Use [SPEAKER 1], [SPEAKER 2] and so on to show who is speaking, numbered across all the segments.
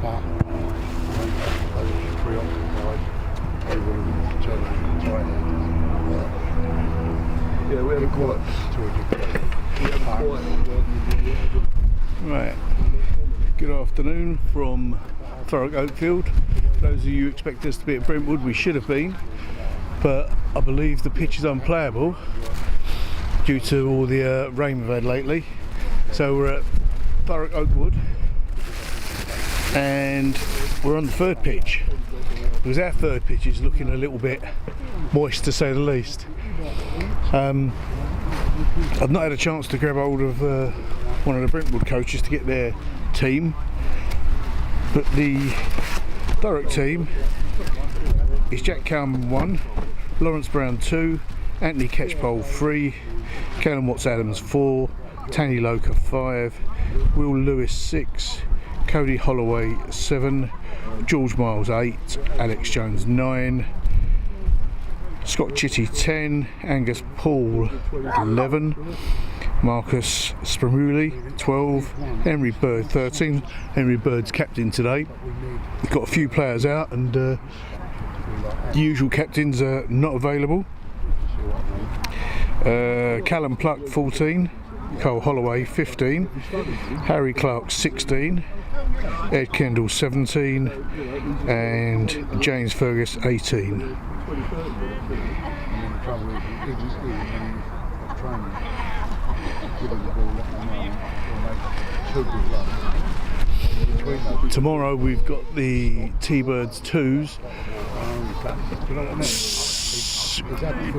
[SPEAKER 1] but they were just preoccupied. They wanted to turn it tight end. Yeah, we had quite to a degree.
[SPEAKER 2] Right. Good afternoon from Thurrock Oakfield. For those of you who expect us to be at Brentwood, we should have been, but I believe the pitch is unplayable due to all the rain we've had lately. So we're at Thurrock Oakwood and we're on the third pitch, because our third pitch is looking a little bit moist, to say the least. I've not had a chance to grab hold of one of the Brentwood coaches to get their team, but the Thurrock team is Jack Calman 1, Lawrence Brown 2, Anthony Catchpole 3, Callum Watts-Adams 4, Tanny Loker 5, Will Lewis 6, Cody Holloway 7, George Miles 8, Alex Jones 9, Scott Chitty 10, Angus Paul 11, Marcus Spramuli 12, Henry Bird 13. Henry Bird's captain today. We've got a few players out and the usual captains are not available. Callum Pluck 14, Cole Holloway 15, Harry Clark 16, Ed Kendall 17 and James Fergus 18. Tomorrow we've got the T-Birds 2s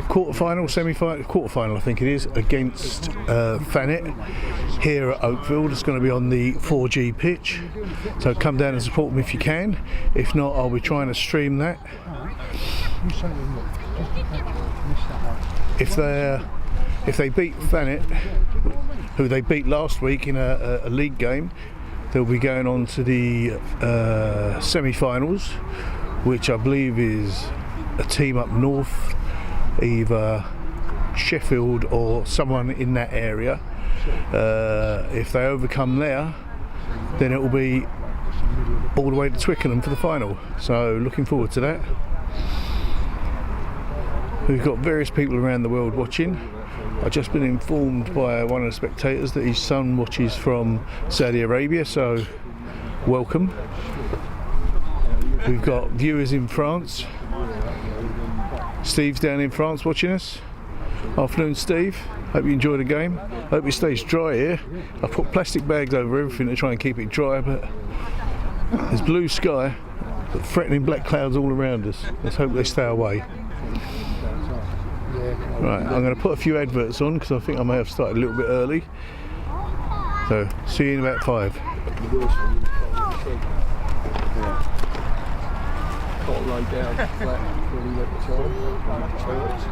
[SPEAKER 2] quarter-final, semi-final, quarter-final I think it is, against Thanet here at Oakfield. It's going to be on the 4G pitch, so come down and support them if you can. If not, I'll be trying to stream that. If they beat Thanet, who they beat last week in a league game, they'll be going on to the semi-finals, which I believe is a team up north, either Sheffield or someone in that area. If they overcome there, then it will be all the way to Twickenham for the final, so looking forward to that. We've got various people around the world watching. I've just been informed by one of the spectators that his son watches from Saudi Arabia, so welcome. We've got viewers in France. Steve's down in France watching us. Afternoon, Steve. Hope you enjoy the game. Hope it stays dry here. I've put plastic bags over everything to try and keep it dry, but there's blue sky, but threatening black clouds all around us. Let's hope they stay away. Right, I'm going to put a few adverts on because I think I may have started a little bit early. So, see you in about 5.
[SPEAKER 1] Got to lay down flat when we went to toilets.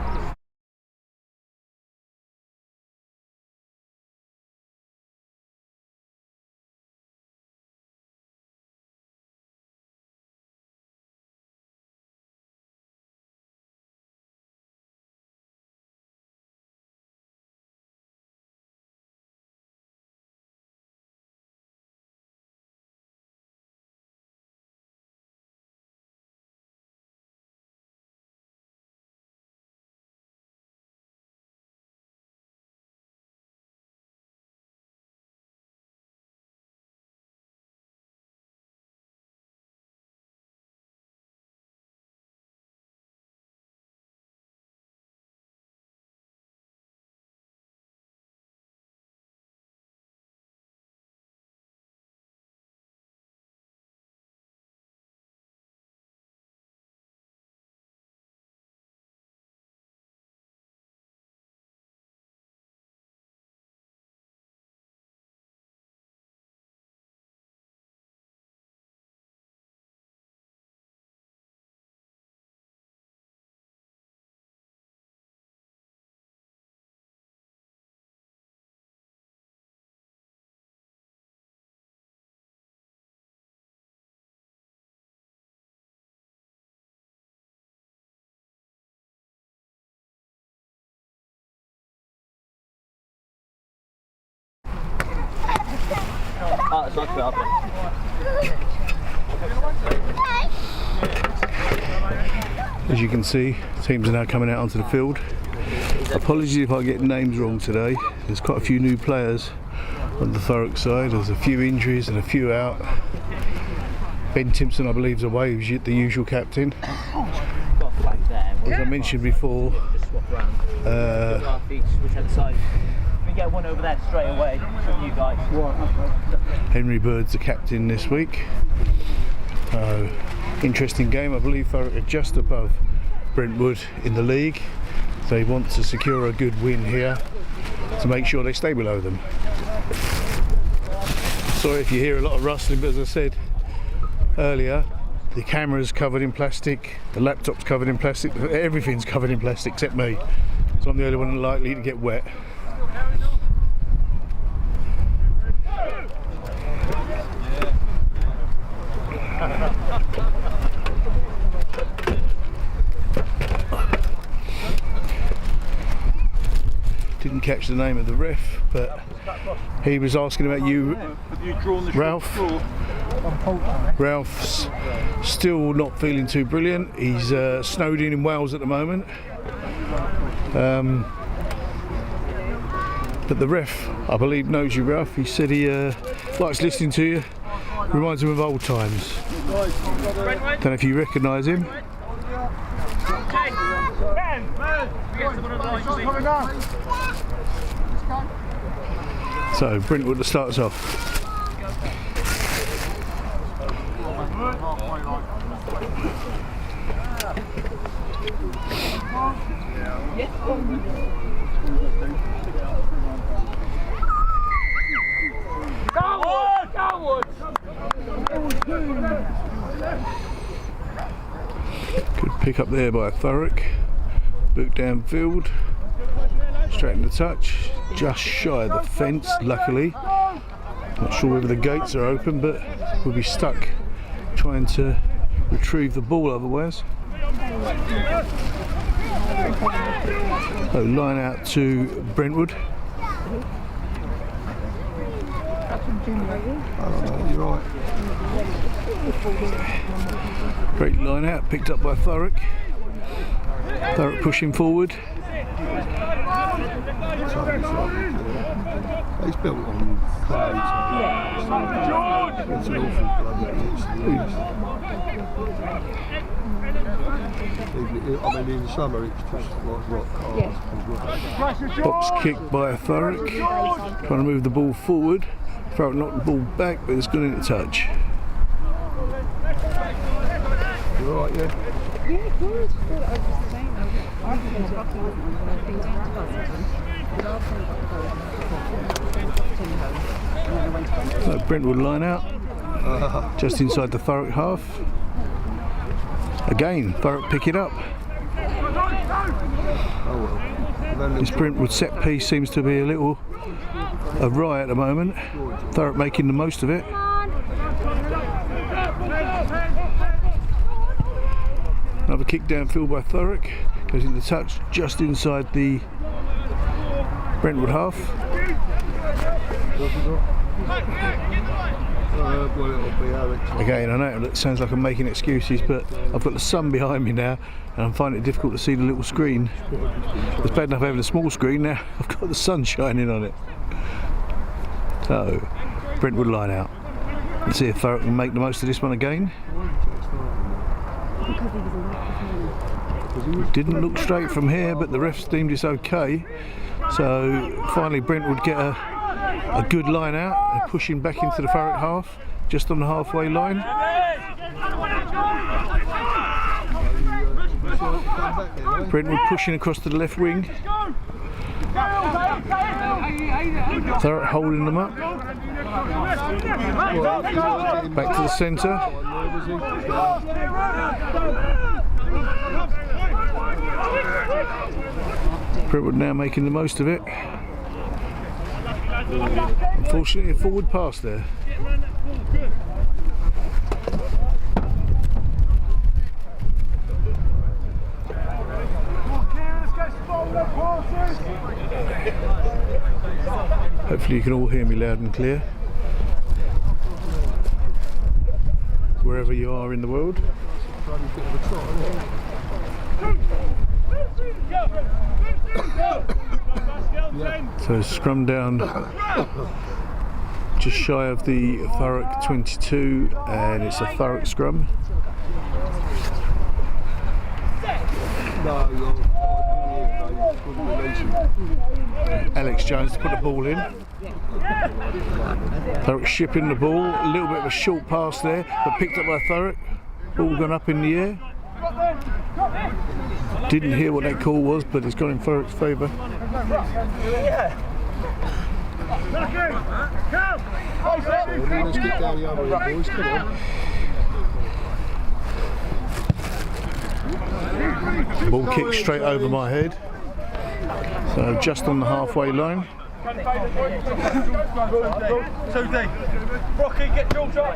[SPEAKER 3] Ah, dat is ook wel.
[SPEAKER 2] As you can see, teams are now coming out onto the field. Apologies if I get names wrong today. There's quite a few new players on the Thurrock side. There's a few injuries and a few out. Ben Timpson, I believe, is away, who's the usual captain. As I mentioned before,
[SPEAKER 3] we get one over there straight away from you guys.
[SPEAKER 2] Henry Bird's the captain this week. Interesting game. I believe Thurrock are just above Brentwood in the league. They want to secure a good win here to make sure they stay below them. Sorry if you hear a lot of rustling, but as I said earlier, the camera's covered in plastic, the laptop's covered in plastic, everything's covered in plastic except me. So I'm the only one likely to get wet. Didn't catch the name of the ref, but he was asking about you, Ralph. Ralph's still not feeling too brilliant. He's snowed in Wales at the moment. But the ref, I believe, knows you, Ralph. He said he likes listening to you. Reminds him of old times. Don't know if you recognise him. So Brentwood to start us off. Good pick up there by Thurrock. Boot downfield. Straight in the touch. Just shy of the fence, luckily. Not sure whether the gates are open, but we'll be stuck trying to retrieve the ball otherwise. So line out to Brentwood.
[SPEAKER 1] You're right.
[SPEAKER 2] Great line out, picked up by Thurrock. Thurrock pushing forward.
[SPEAKER 1] He's built on clay. It's an awful I mean, in the summer it's just like rock cars.
[SPEAKER 2] Box kick by Thurrock. Trying to move the ball forward. Thurrock knocked the ball back, but it's gone into touch.
[SPEAKER 1] You alright, yeah?
[SPEAKER 4] Yeah, good.
[SPEAKER 2] So Brentwood line out, just inside the Thurrock half. Again, Thurrock pick it up.
[SPEAKER 1] Oh well.
[SPEAKER 2] This Brentwood set piece seems to be a little awry at the moment. Thurrock making the most of it. Another kick downfield by Thurrock. Goes into touch just inside the Brentwood half. Again, I know it sounds like I'm making excuses, but I've got the sun behind me now and I'm finding it difficult to see the little screen. It's bad enough having a small screen, now I've got the sun shining on it. So, Brentwood line out. Let's see if Thurrock can make the most of this one again. Didn't look straight from here, but the refs deemed it's okay. So finally Brentwood get a good line out. They're pushing back into the Thurrock half, just on the halfway line. Brentwood pushing across to the left wing. Thurrock holding them up. Back to the centre. Brentwood now making the most of it. Unfortunately, a forward pass there. Hopefully you can all hear me loud and clear, wherever you are in the world. So scrum down just shy of the Thurrock 22, and it's a Thurrock scrum. Alex Jones to put the ball in. Thurrock shipping the ball, a little bit of a short pass there, but picked up by Thurrock. Ball gone up in the air. Didn't hear what that call was, but it's gone in Thurrock's favour. Ball kicked straight over my head, so just on the halfway line.
[SPEAKER 3] 2D. Rocky, get George up.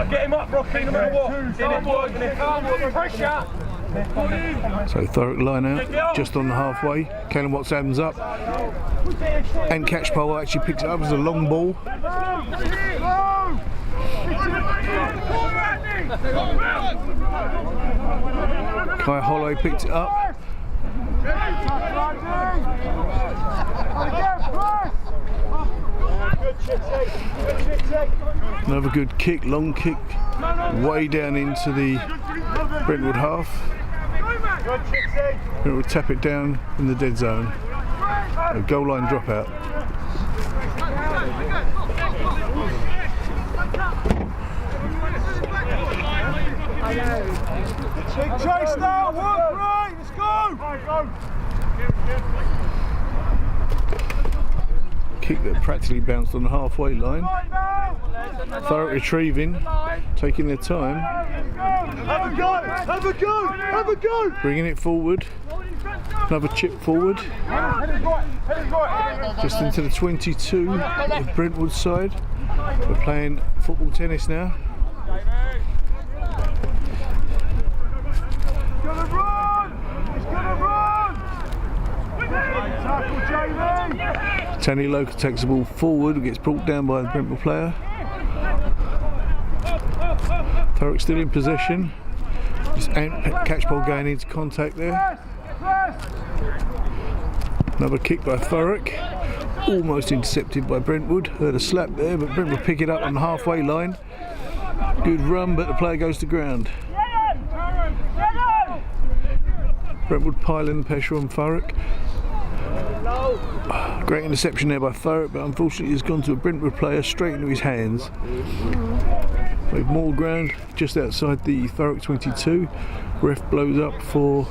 [SPEAKER 3] Get him up, Rocky, no matter what. Pressure.
[SPEAKER 2] So Thurrock line out, just on the halfway. Callum Watts Adams up. And Catchpole actually picks it up as a long ball. Kai Holloway picked it up. Another good kick, long kick, way down into the Brentwood half. Brentwood tap it down in the dead zone. A goal line dropout.
[SPEAKER 3] Big chase now, work right, let's go!
[SPEAKER 2] Kick that practically bounced on the halfway line. Thurrock retrieving, taking their time.
[SPEAKER 3] Have a go, have a go, have a go!
[SPEAKER 2] Bringing it forward. Another chip forward. Just into the 22 of Brentwood's side. We're playing football tennis now. Tanny Loca takes the ball forward, gets brought down by the Brentwood player. Thurrock still in possession. Just Catchpole going into contact there. Another kick by Thurrock. Almost intercepted by Brentwood. Heard a slap there, but Brentwood pick it up on the halfway line. Good run, but the player goes to ground. Brentwood piling the pressure on Thurrock. Great interception there by Thurrock, but unfortunately it's gone to a Brentwood player straight into his hands. With more ground just outside the Thurrock 22. Ref blows up for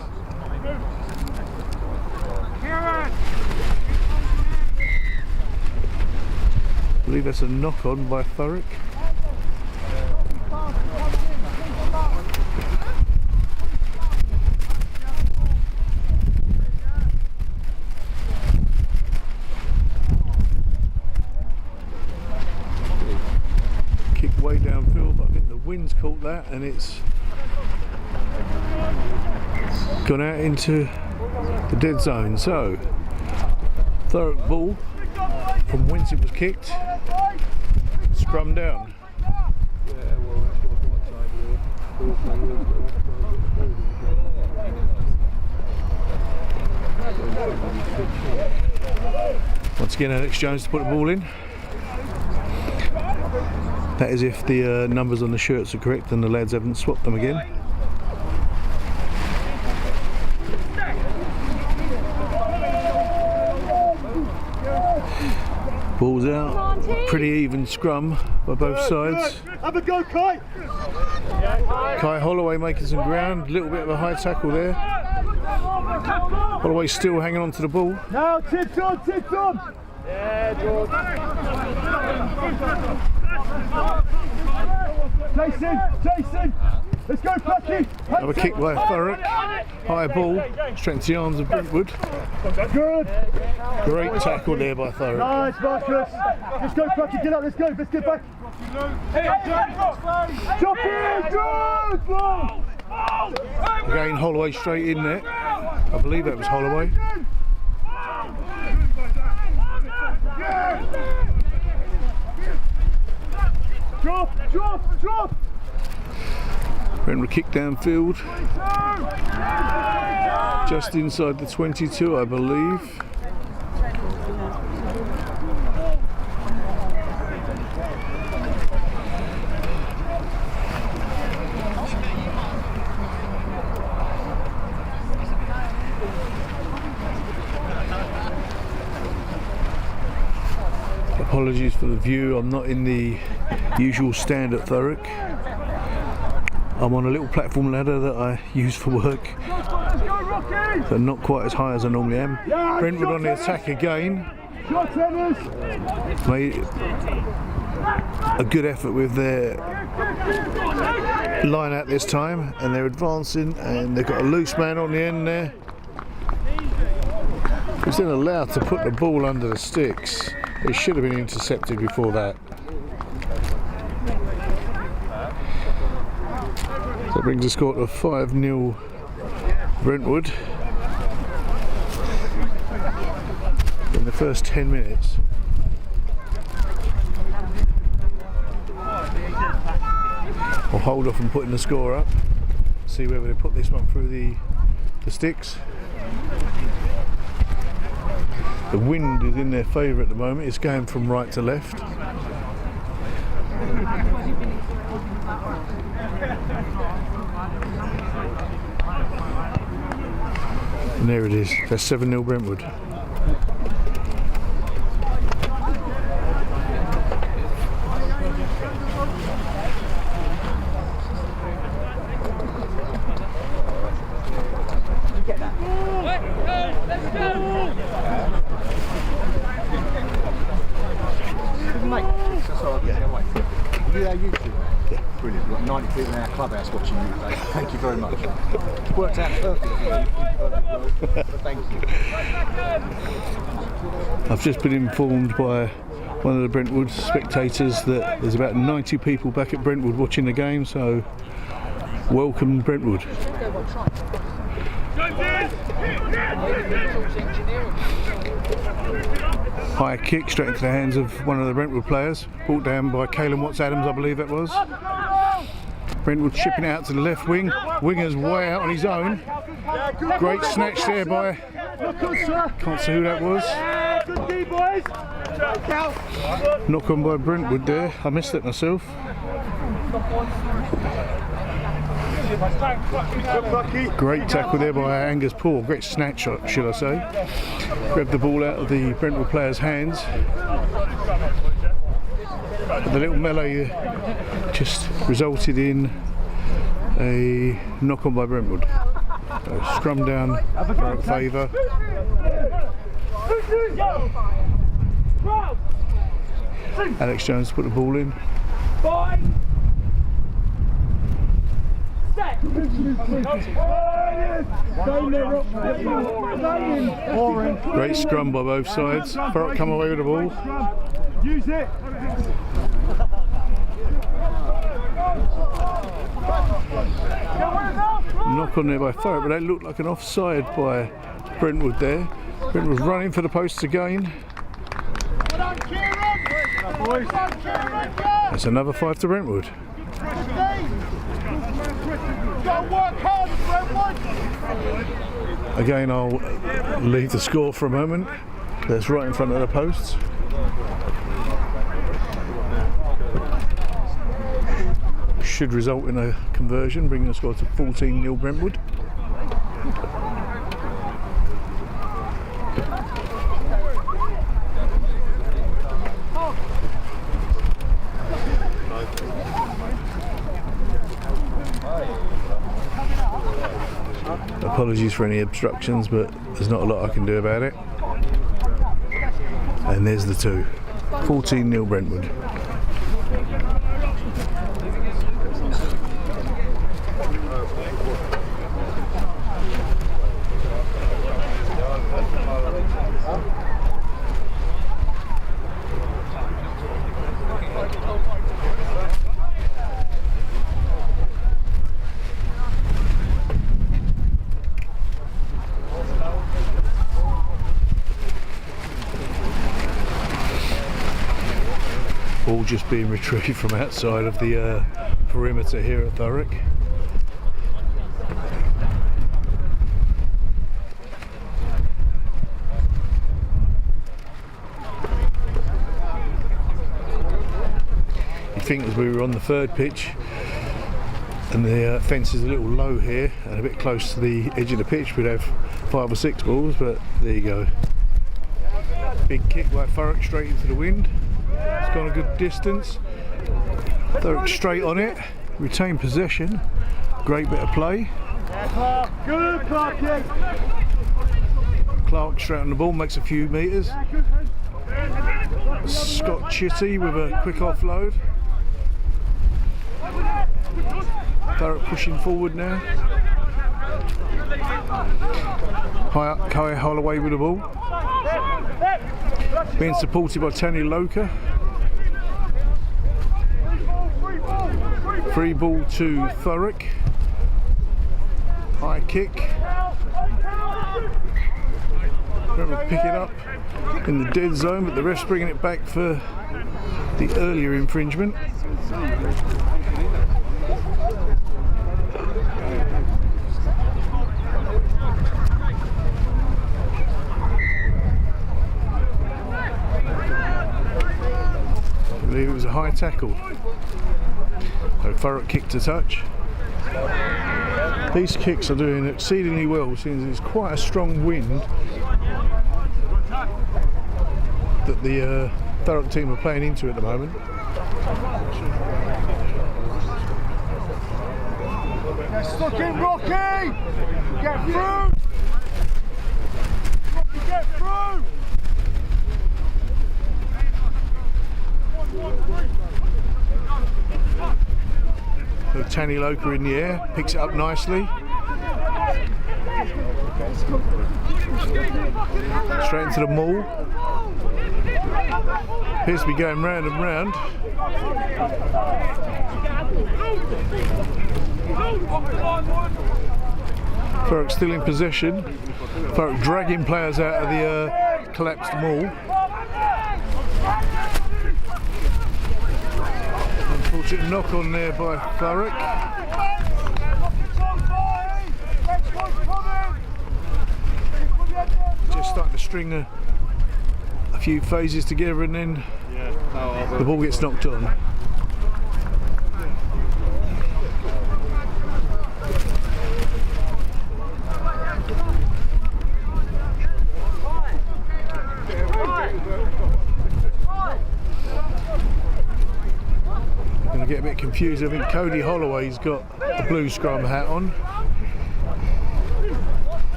[SPEAKER 2] I believe that's a knock on by Thurrock. Way downfield, but I think the wind's caught that and it's gone out into the dead zone. So Thurrock ball from whence it was kicked, scrum down. Once again Alex Jones to put the ball in. That is if the numbers on the shirts are correct and the lads haven't swapped them again. Ball's out. Pretty even scrum by both sides.
[SPEAKER 3] Have a go, Kai!
[SPEAKER 2] Kai Holloway making some ground. A little bit of a high tackle there. Holloway still hanging on to the ball.
[SPEAKER 3] Now, tips on, tips on! Yeah, George. Jason, Jason! Let's go, Bucky!
[SPEAKER 2] Another kick by Thurrock. High ball. Strength the arms of Brentwood.
[SPEAKER 3] Good!
[SPEAKER 2] Great tackle there by Thurrock.
[SPEAKER 3] Nice, Marcus! Let's go, Bucky, get up, let's go, let's get back! Jump in, good!
[SPEAKER 2] Again, Holloway straight in there. I believe that was Holloway.
[SPEAKER 3] Drop, drop, drop!
[SPEAKER 2] Brentwood kick downfield. Just inside the 22, I believe. Apologies for the view, I'm not in the usual stand at Thurrock. I'm on a little platform ladder that I use for work, so not quite as high as I normally am. Brentwood on the attack again. Made a good effort with their line out this time, and they're advancing, and they've got a loose man on the end there. He's then allowed to put the ball under the sticks. It should have been intercepted before that. So that brings the score to 5-0 Brentwood in the first 10 minutes. I'll hold off on putting the score up, see whether they put this one through the sticks. The wind is in their favour at the moment, it's going from right to left. And there it is, that's 7-0 Brentwood.
[SPEAKER 4] Brilliant. We've got 90 people in our clubhouse watching you today. Thank you very much. It's worked out perfectly. Thank you.
[SPEAKER 2] I've just been informed by one of the Brentwood spectators that there's about 90 people back at Brentwood watching the game, so welcome Brentwood. High kick straight into the hands of one of the Brentwood players, brought down by Caelan Watts-Adams, I believe that was. Brentwood chipping it out to the left wing. Winger's way out on his own. Great snatch there by, can't see who that was. Knock on by Brentwood there, I missed it myself. Great tackle there by Angus Paul, great snatch shot, should I say. Grabbed the ball out of the Brentwood player's hands. The little melee just resulted in a knock on by Brentwood. Scrum down for favour. Alex Jones put the ball in. Great scrum by both sides. Thurrock come away with the ball.
[SPEAKER 1] Use it.
[SPEAKER 2] Knock on there by Thurrock, but that looked like an offside by Brentwood there. Brentwood's running for the posts again. That's another 5 to Brentwood. Again, I'll leave the score for a moment. That's right in front of the posts. Should result in a conversion, bringing the score to 14-0 Brentwood. Apologies for any obstructions, but there's not a lot I can do about it. And there's the 2. 14-0 Brentwood. All just being retrieved from outside of the perimeter here at Thurrock. You'd think as we were on the third pitch, and the fence is a little low here and a bit close to the edge of the pitch, we'd have 5 or 6 balls, but there you go. Big kick by Thurrock straight into the wind. It's gone a good distance. Thurrock straight on it, retain possession. Great bit of play.
[SPEAKER 3] Good, Clarky.
[SPEAKER 2] Clark straight on the ball, makes a few metres. Scott Chitty with a quick offload. Thurrock pushing forward now. High up, Kai Holloway with the ball. Being supported by Tony Loker. Free ball to Thurrock. High kick. Brentwood pick it up in the dead zone, but the ref's bringing it back for the earlier infringement. I believe it was a high tackle. So Thurrock kicked to touch. These kicks are doing exceedingly well, since it's quite a strong wind that the Thurrock team are playing into at the moment.
[SPEAKER 1] Get stuck in, Rocky! Get through! Rocky, get through!
[SPEAKER 2] So Tanny Loker in the air, picks it up nicely. Straight into the maul. Appears to be going round and round. Thurrock still in possession. Thurrock dragging players out of the collapsed maul. Unfortunate knock on there by Thurrock. Just starting to string a few phases together, and then the ball gets knocked on. Get a bit confused. I think Cody Holloway's got a blue scrum hat on,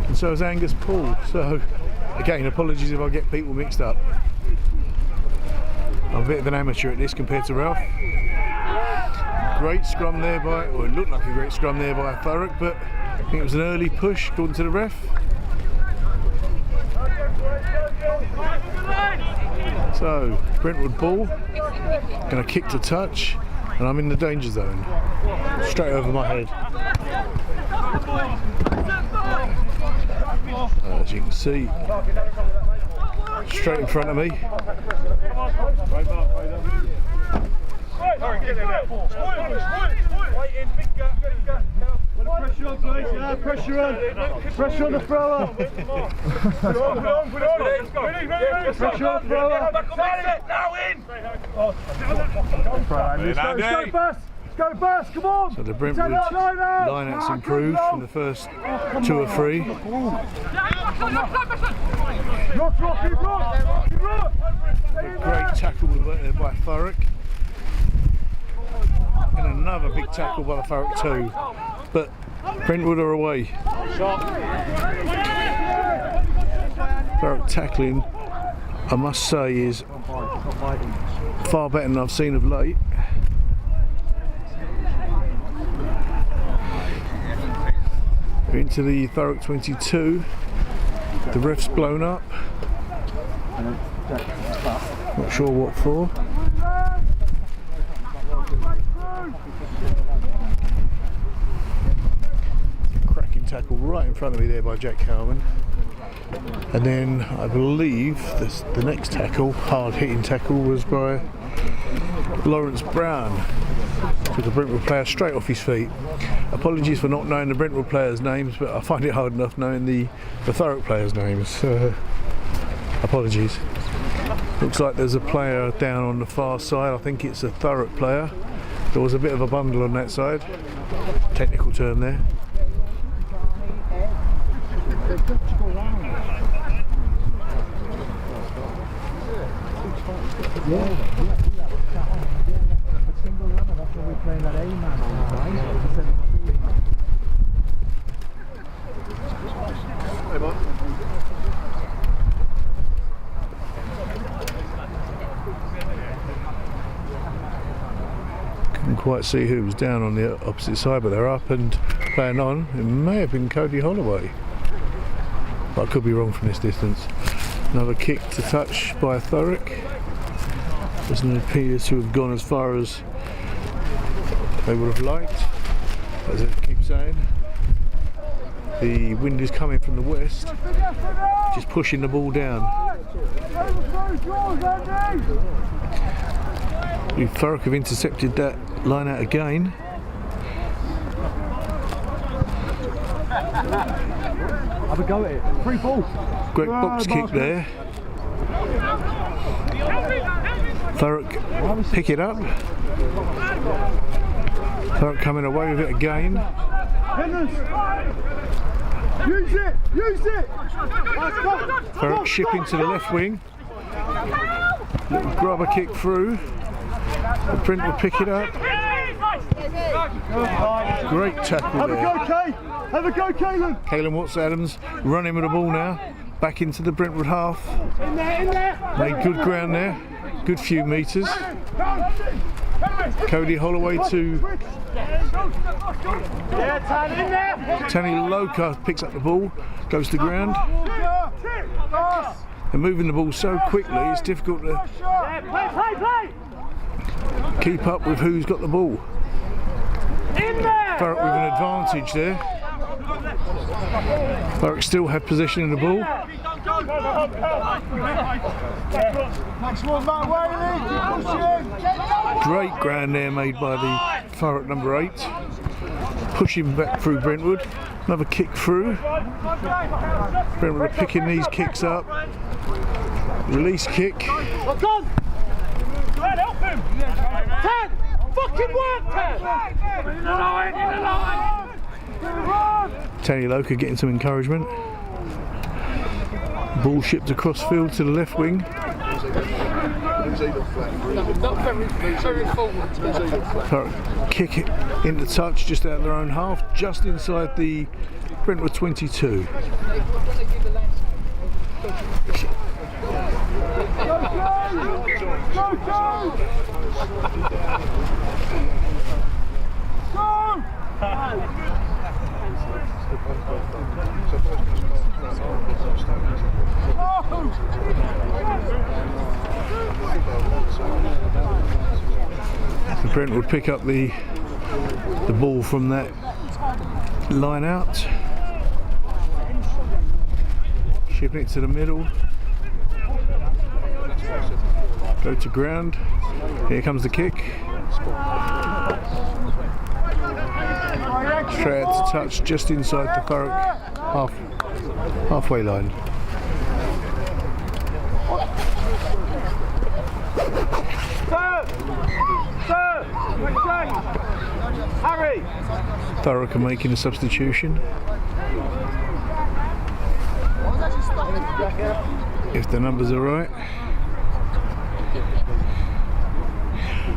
[SPEAKER 2] and so has Angus Paul. So again, apologies if I get people mixed up. I'm a bit of an amateur at this compared to Ralph. Great scrum there by, or it looked like a great scrum there by Thurrock, but I think it was an early push according to the ref. So Brentwood ball, going to kick to touch, and I'm in the danger zone. Straight over my head. As you can see, straight in front of me.
[SPEAKER 1] Pressure on, please. Yeah, pressure on. Pressure on the thrower. Pressure on the thrower. Let's go fast. Let's go fast. Come on.
[SPEAKER 2] So the Brentwood line-out's improved from the first 2 or 3.
[SPEAKER 1] Rock, Rocky, rock. Rock.
[SPEAKER 2] Great tackle by Thurrock. And another big tackle by the Thurrock too. But Brentwood are away. Thurrock tackling, I must say, is far better than I've seen of late. We're into the Thurrock 22. The ref's blown up. Not sure what for. Cracking tackle right in front of me there by Jack Cowan. And then I believe the next tackle, hard hitting tackle, was by Lawrence Brown. Took a Brentwood player straight off his feet. Apologies for not knowing the Brentwood players' names, but I find it hard enough knowing the Thurrock players' names. Apologies. Looks like there's a player down on the far side. I think it's a Thurrock player. There was a bit of a bundle on that side. Technical term there. Couldn't quite see who was down on the opposite side, but they're up and playing on. It may have been Cody Holloway, but I could be wrong from this distance. Another kick to touch by Thurrock. Doesn't appear to have gone as far as they would have liked. As I keep saying, the wind is coming from the west, just pushing the ball down. Thurrock have intercepted that line out again.
[SPEAKER 4] Have a go at it. Free ball.
[SPEAKER 2] Great box kick there. Thurrock pick it up. Thurrock coming away with it again.
[SPEAKER 1] Use it! Use it!
[SPEAKER 2] Thurrock shipping to the left wing. Little grubber kick through. The Brent will pick it up. Great tackle
[SPEAKER 1] Have
[SPEAKER 2] there.
[SPEAKER 1] a go, Kay! Have a go, Caelan!
[SPEAKER 2] Caelan Watts-Adams running with the ball now. Back into the Brentwood half. Made good ground there. Good few metres. Cody Holloway to Tanny Loka, picks up the ball, goes to ground. They're moving the ball so quickly it's difficult to keep up with who's got the ball. Thurrock with an advantage there. Thurrock still had possession of the ball. Great ground there made by the Thurrock number 8. Pushing back through Brentwood. Another kick through. Brentwood are picking these kicks up. Release kick.
[SPEAKER 1] Help him! Ted! Fucking work, Ted! In the line! In the line!
[SPEAKER 2] Tanny Loka getting some encouragement. Ball shipped across field to the left wing. Kick it into touch just out of their own half, just inside the Brentwood 22. The Brentwood pick up the ball from that line out, shipping it to the middle, go to ground. Here comes the kick. Straight out to touch just inside the Thurrock halfway line.
[SPEAKER 1] Harry!
[SPEAKER 2] Thurrock are making a substitution. If the numbers are right.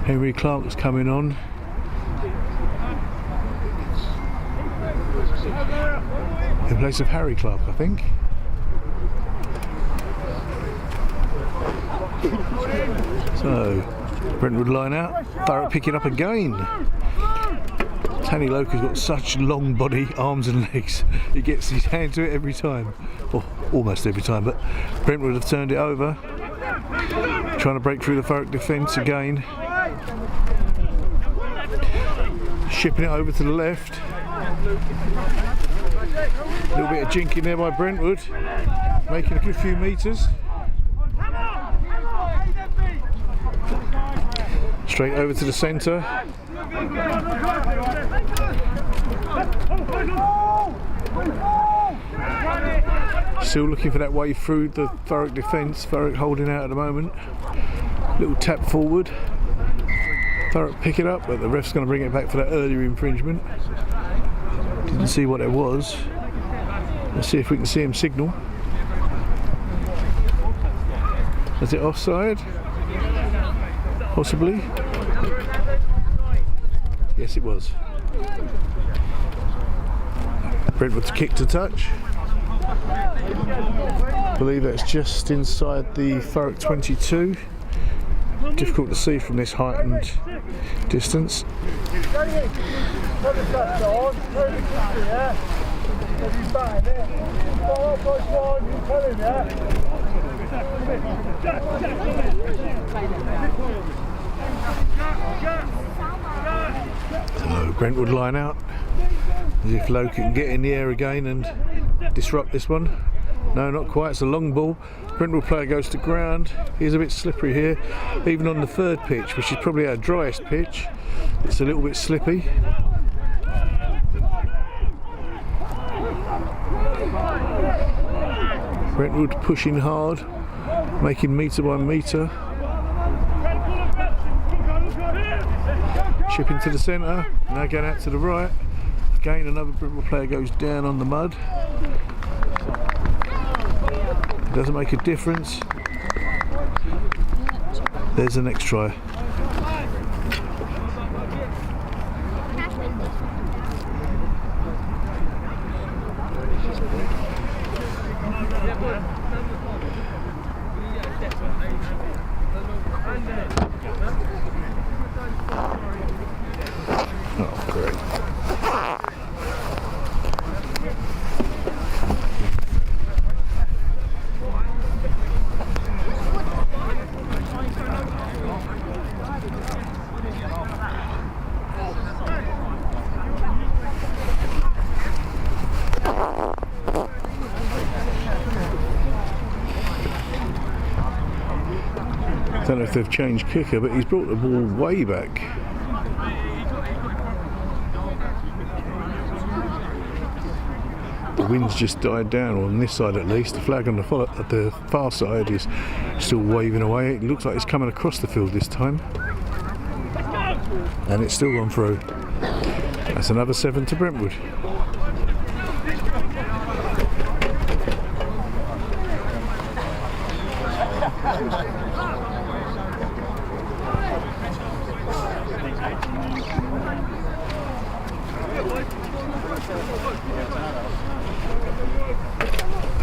[SPEAKER 2] Henry Clark's coming on. In place of Harry Clark, I think. So, Brentwood line out. Thurrock pick it up again. Tanny Loka's got such long body, arms and legs. He gets his hand to it every time. Or almost every time, but Brentwood have turned it over. Trying to break through the Thurrock defence again. Shipping it over to the left. A little bit of jinking there by Brentwood. Making a good few metres. Straight over to the centre. Still looking for that way through the Thurrock defence. Thurrock holding out at the moment. Little tap forward. Thurrock pick it up, but the ref's going to bring it back for that earlier infringement. Didn't see what it was. Let's see if we can see him signal. Is it offside? Possibly. Yes, it was. Brentwood's kick to touch. I believe that's just inside the Thurrock 22. Difficult to see from this heightened distance. So Brentwood line out, as if Loki can get in the air again and disrupt this one. No, not quite, it's a long ball. Brentwood player goes to ground. He's a bit slippery here, even on the third pitch, which is probably our driest pitch. It's a little bit slippy. Brentwood pushing hard, making metre by metre. Chipping to the centre, now going out to the right. Again, another Brentwood player goes down on the mud. It doesn't make a difference. There's the next try. Oh, great. I don't know if they've changed kicker, but he's brought the ball way back. The wind's just died down, or on this side at least. The flag on the far side is still waving away. It looks like it's coming across the field this time. And it's still gone through. That's another 7 to Brentwood.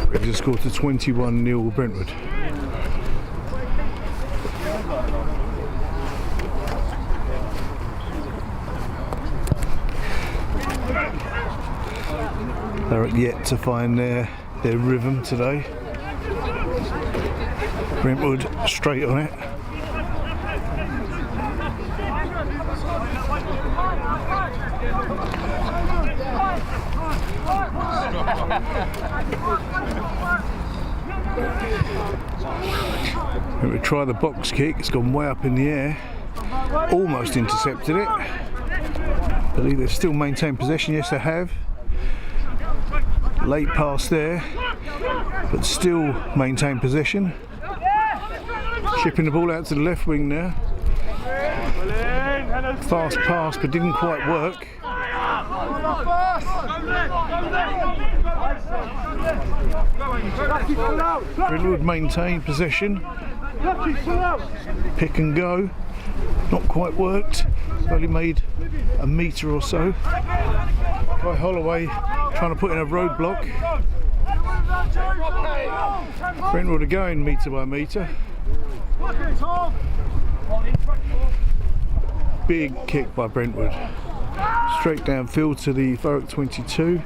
[SPEAKER 2] Ready to score to 21-0 Brentwood. They're yet to find their rhythm today. Brentwood straight on it. We try the box kick. It's gone way up in the air. Almost intercepted it. I believe they've still maintained possession. Yes, they have. Late pass there, but still maintain possession. Chipping the ball out to the left wing now. Fast pass, but didn't quite work. Brentwood maintained possession. Pick and go. Not quite worked. Only made a metre or so. By Holloway trying to put in a roadblock. Brentwood again metre by metre. Big kick by Brentwood. Straight downfield to the Thurrock 22.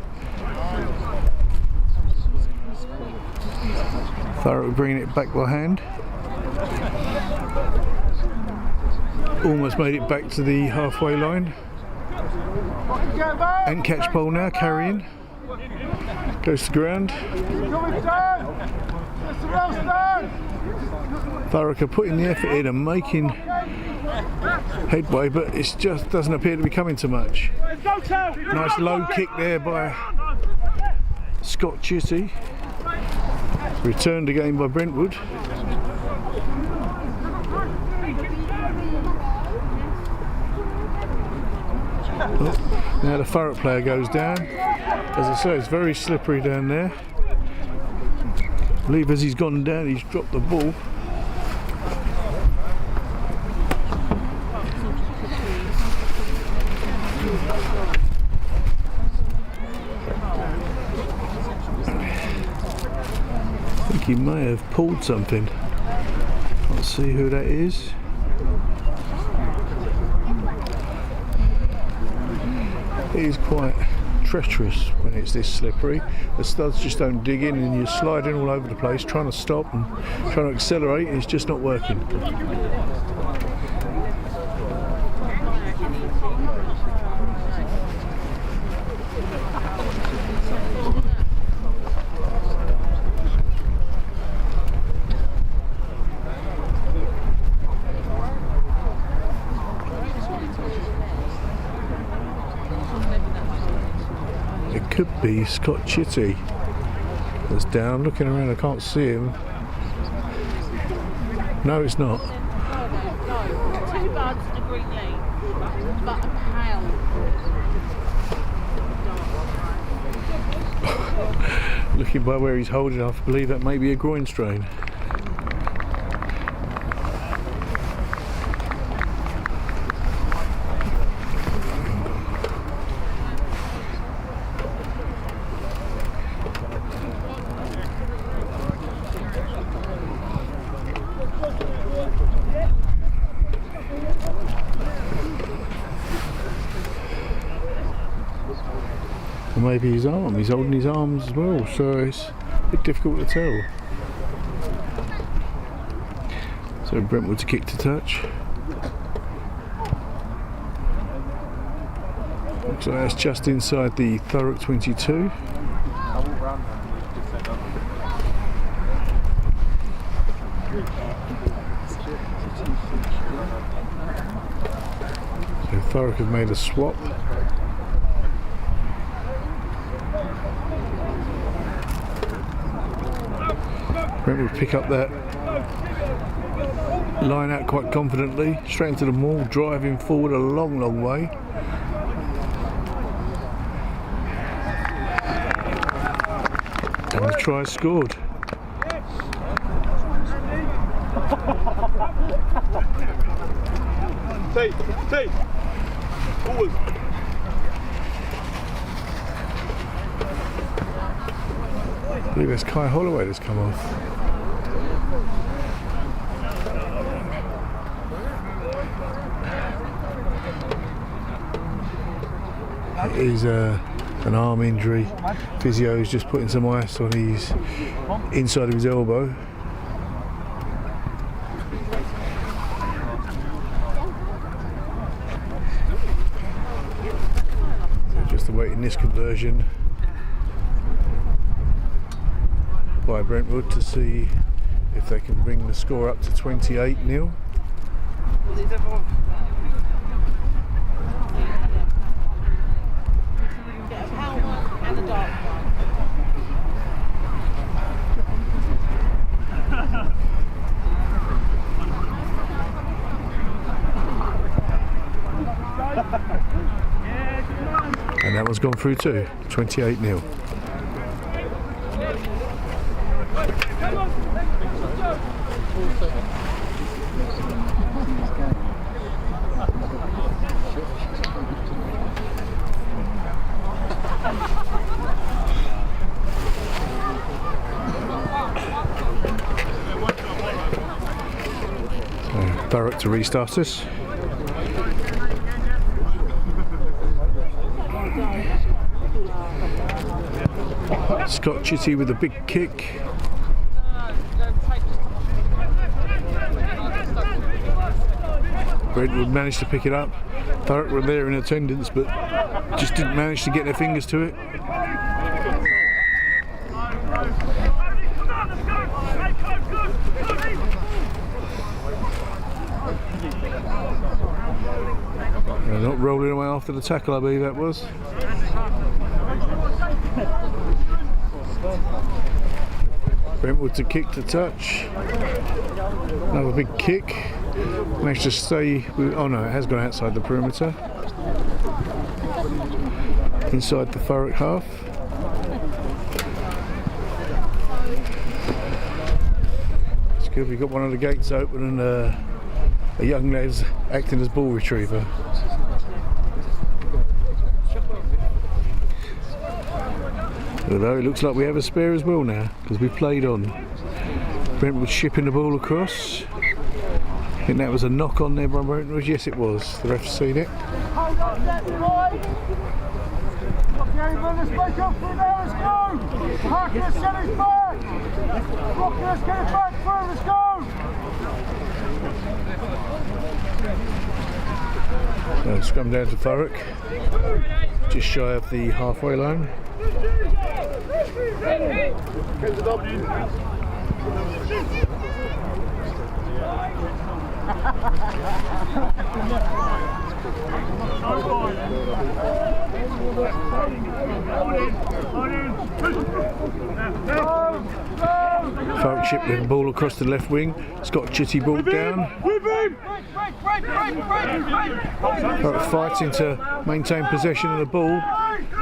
[SPEAKER 2] Thurrock bringing it back by hand. Almost made it back to the halfway line. And catch pole now, carrying. Goes to ground. Thurrock are putting the effort in and making headway, but it just doesn't appear to be coming to much. Nice low kick there by Scott Chitty. Returned again by Brentwood. Oh, now the Thurrock player goes down. As I say, it's very slippery down there. I believe as he's gone down, he's dropped the ball. I think he may have pulled something. Can't see who that is. It is quite treacherous when it's this slippery. The studs just don't dig in and you're sliding all over the place trying to stop and trying to accelerate, and it's just not working. Could be Scott Chitty that's down. Looking around, I can't see him. No, it's not.
[SPEAKER 5] No. 2 buds and a green leaf, but a pound.
[SPEAKER 2] Looking by where he's holding, I believe that may be a groin strain. Maybe his arm, he's holding his arms as well, so it's a bit difficult to tell. So Brentwood to kick to touch. Looks like that's just inside the Thurrock 22. So Thurrock have made a swap. Brentwood pick up that line out quite confidently, straight into the maul, driving forward a long way. And the try scored.
[SPEAKER 1] Take. Forward.
[SPEAKER 2] I believe it's Kai Holloway that's come off. It is an arm injury. Physio is just putting some ice on his inside of his elbow. So just awaiting this conversion by Brentwood to see if they can bring the score up to 28-0. And that one's gone through too, 28-0. Thurrock to restart us. Scott Chitty with a big kick. Brentwood managed to pick it up. Thurrock were there in attendance, but just didn't manage to get their fingers to it. They're not rolling away after the tackle, I believe that was. Brentwood to kick to touch. Another big kick. Managed to stay. Oh no, it has gone outside the perimeter. Inside the Thurrock half. It's good, we've got one of the gates open and a young lad's acting as ball retriever. Although it looks like we have a spare as well now, because we've played on. Brentwood shipping the ball across. I think that was a knock on there by Brentwood. Yes, it was. The ref's seen it.
[SPEAKER 1] Hold up, that boy! Okay, let's make up for now, let's go! Harker, set his back! Rocky, let's get it back through, let's go!
[SPEAKER 2] Scrum down to Thurrock. Just shy of the halfway line. Thurrock shipped the ball across the left wing. Scott Chitty ball down. Thurrock fighting to maintain possession of the ball.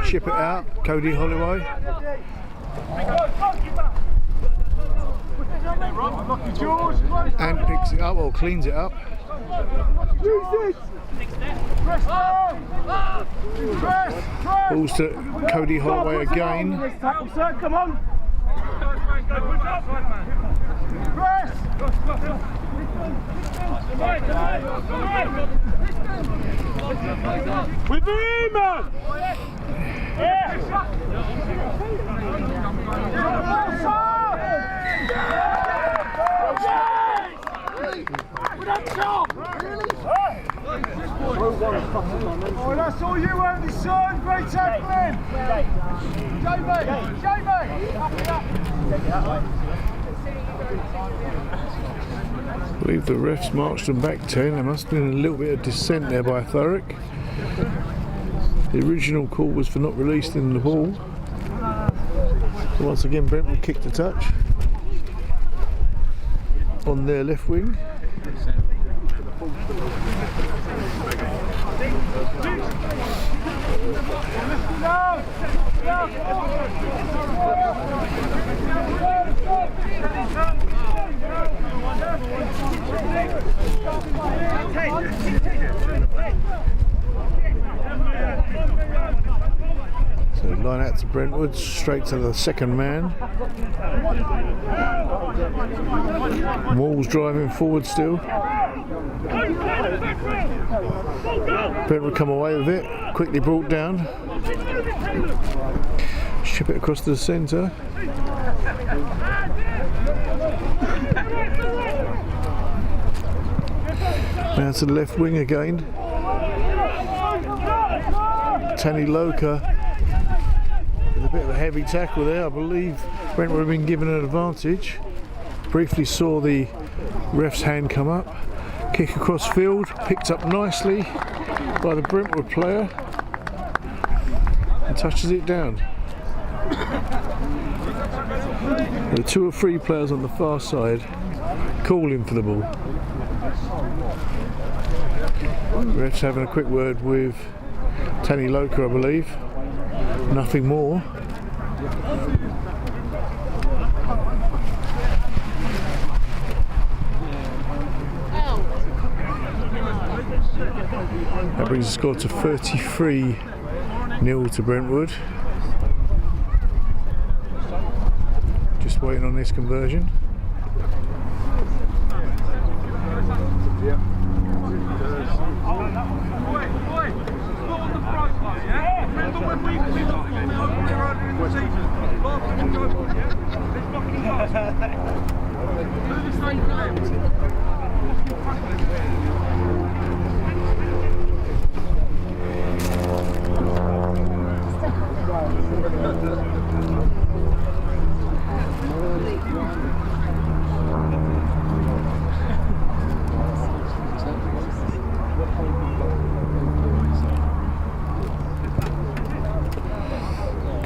[SPEAKER 2] Ship it out. Cody Holloway. And picks it up, or cleans it up. Balls to Cody Holloway again.
[SPEAKER 1] Come on! With him, man! Oh, that's all you only son. Great tackling.
[SPEAKER 2] I believe the refs marched them back 10. There must have been a little bit of dissent there by Thurrock. The original call was for not releasing the ball. So once again, Brentwood kicked a touch on their left wing. So line out to Brentwood, straight to the second man. Wall's driving forward still. Brentwood come away with it, quickly brought down. Ship it across to the centre. Now to the left wing again. Tanny Loka with a bit of a heavy tackle there. I believe Brentwood have been given an advantage. Briefly saw the ref's hand come up. Kick across field, picked up nicely by the Brentwood player and touches it down. There are 2 or 3 players on the far side calling for the ball. The ref's having a quick word with Tanny Loka, I believe. Nothing more. That brings the score to 33-0 to Brentwood. Just waiting on this conversion.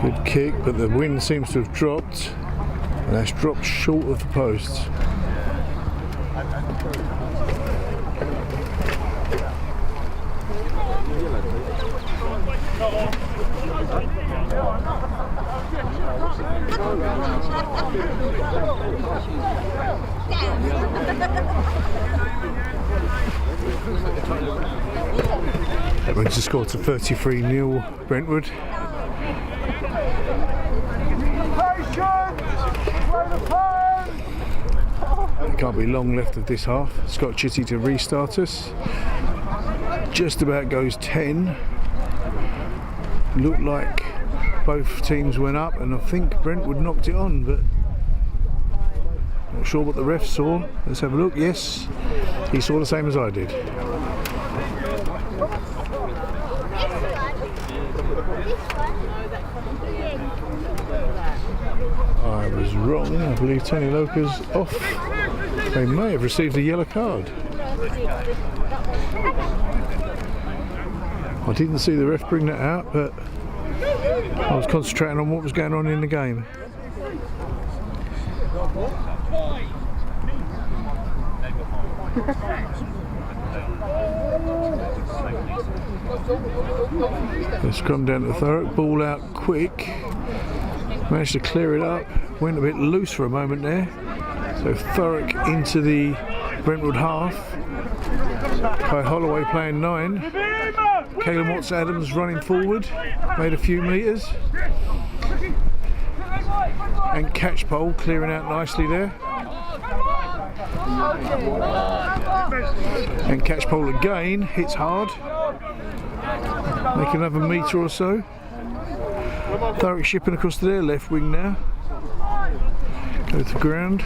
[SPEAKER 2] Good kick, but the wind seems to have dropped, and that's dropped short of the post. That brings the score to 33-0 Brentwood. It can't be long left of this half. Scott Chitty to restart us. Just about goes 10. Looked like both teams went up, and I think Brentwood knocked it on, but not sure what the ref saw. Let's have a look. Yes, he saw the same as I did. I was wrong. I believe Tony Loca's off. They may have received a yellow card. I didn't see the ref bring that out, but I was concentrating on what was going on in the game. Let's come down to Thurrock, ball out quick, managed to clear it up, went a bit loose for a moment there, so Thurrock into the Brentwood half. Kai Holloway playing 9, Caleb Watts-Adams running forward, made a few metres, and Catchpole clearing out nicely there. And Catchpole again hits hard, make another metre or so. Thurrock shipping across to their left wing now. Go to the ground.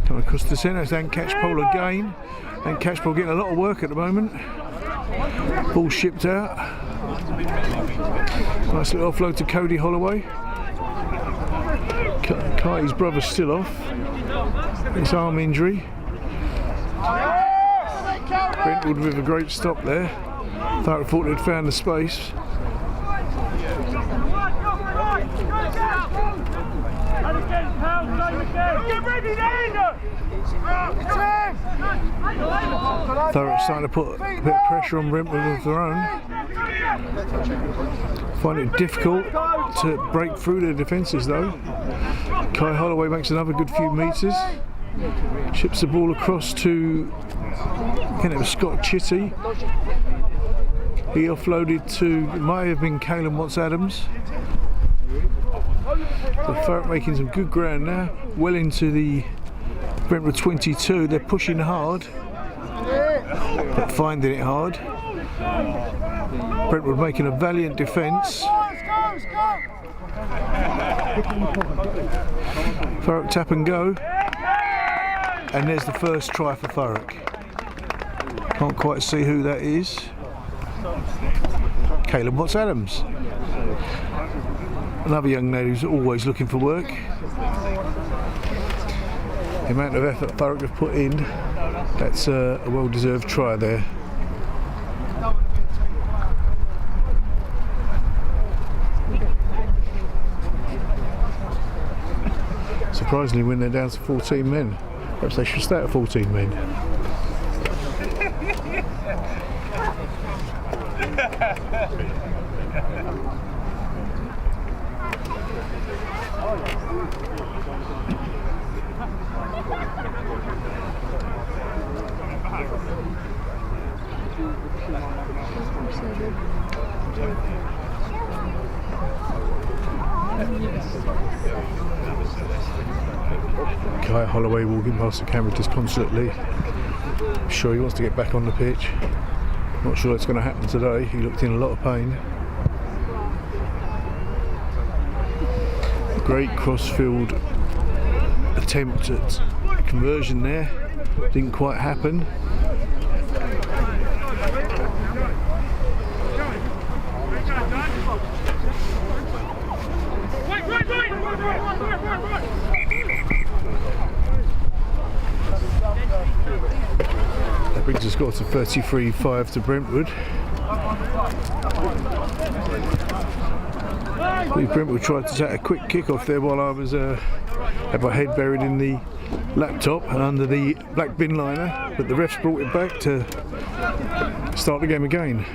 [SPEAKER 2] Come across to the centre, and Catchpole again. And Catchpole getting a lot of work at the moment. Ball shipped out. Nice little offload to Cody Holloway. Kai's brother's still off. His arm injury. Brentwood with a great stop there. Thurrock thought they'd found the space. Thurrock's starting to put a bit of pressure on Brentwood of their own. Find it difficult to break through their defences though. Kai Holloway makes another good few metres. Chips the ball across to, I think it was Scott Chitty. He offloaded to, it might have been Caleb Watts-Adams. So Thurrock making some good ground now, well into the Brentwood 22. They're pushing hard, but finding it hard. Brentwood making a valiant defence. Thurrock tap and go, and there's the first try for Thurrock. Can't quite see who that is. Caleb Watts-Adams. Another young lady who's always looking for work. The amount of effort Thurrock have put in, that's a well-deserved try there. Surprisingly, when they're down to 14 men, perhaps they should stay at 14 men. Kai Holloway walking past the camera disconsolately. I'm sure he wants to get back on the pitch. Not sure it's going to happen today. He looked in a lot of pain. Great cross-field attempt at conversion there. Didn't quite happen. That brings the score to 33-5 to Brentwood. Brentwood tried to take a quick kick off there while I was had my head buried in the laptop and under the black bin liner, but the refs brought it back to start the game again.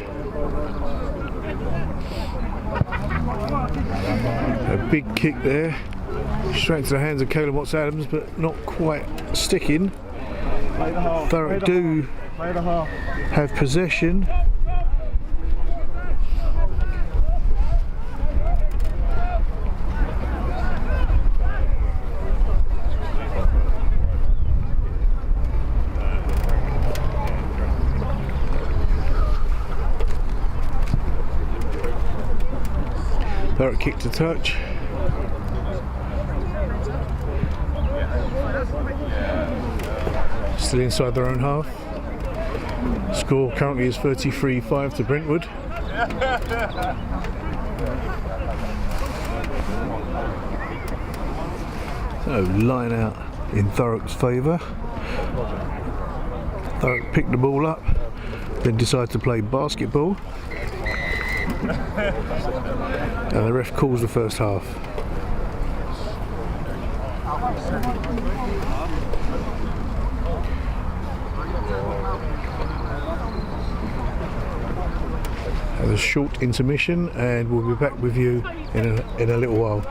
[SPEAKER 2] A big kick there, straight into the hands of Caleb Watts-Adams, but not quite sticking. Thurrock do have possession. Thurrock kick to touch. Still inside their own half. Score currently is 33-5 to Brentwood. So line out in Thurrock's favour. Thurrock picked the ball up, then decided to play basketball. And the ref calls the first half. Have a short intermission and we'll be back with you in a little while.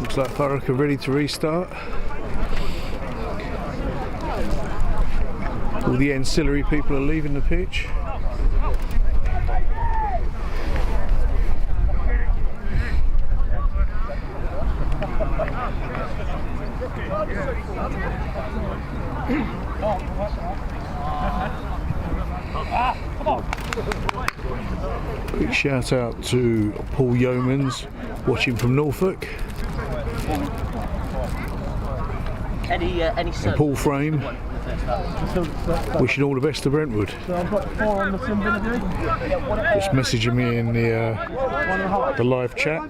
[SPEAKER 2] Looks like Thurrock are ready to restart. All the ancillary people are leaving the pitch. Big shout out to Paul Yeomans watching from Norfolk.
[SPEAKER 3] Any
[SPEAKER 2] And Paul Frame wishing all the best to Brentwood. Just messaging me in the live chat.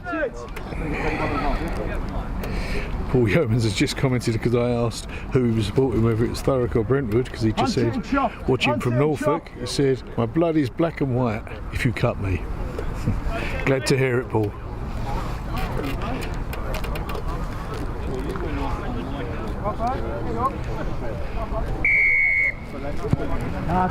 [SPEAKER 2] Paul Yeomans has just commented because I asked who he was supporting, whether it's Thurrock or Brentwood, because he just said, watching from Norfolk, he said, my blood is black and white if you cut me. Glad to hear it, Paul.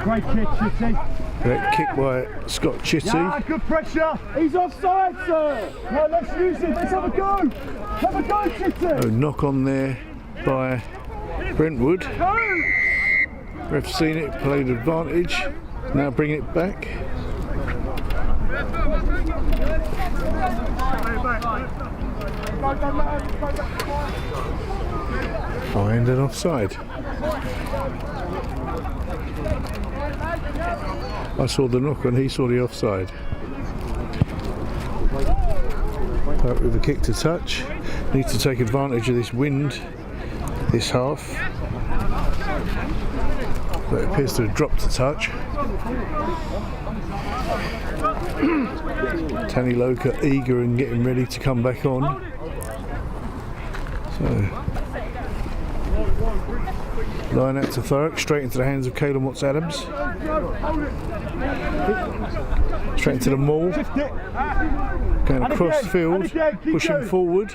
[SPEAKER 1] Great kick, Chitty.
[SPEAKER 2] Great kick by Scott Chitty.
[SPEAKER 1] Yeah, good pressure. He's offside, sir. No, let's use it. Let's have a go. Have a go, Chitty.
[SPEAKER 2] Oh, knock on there by Brentwood. Ref seen it, played advantage. Now bring it back. Behind and offside. I saw the knock on, he saw the offside. Out with a kick to touch. Need to take advantage of this wind this half. But it appears to have dropped a touch. Tanny Loka eager and getting ready to come back on. So line out to Thurrock, straight into the hands of Caleb Watts-Adams. Straight into the maul. Going across field, pushing forward.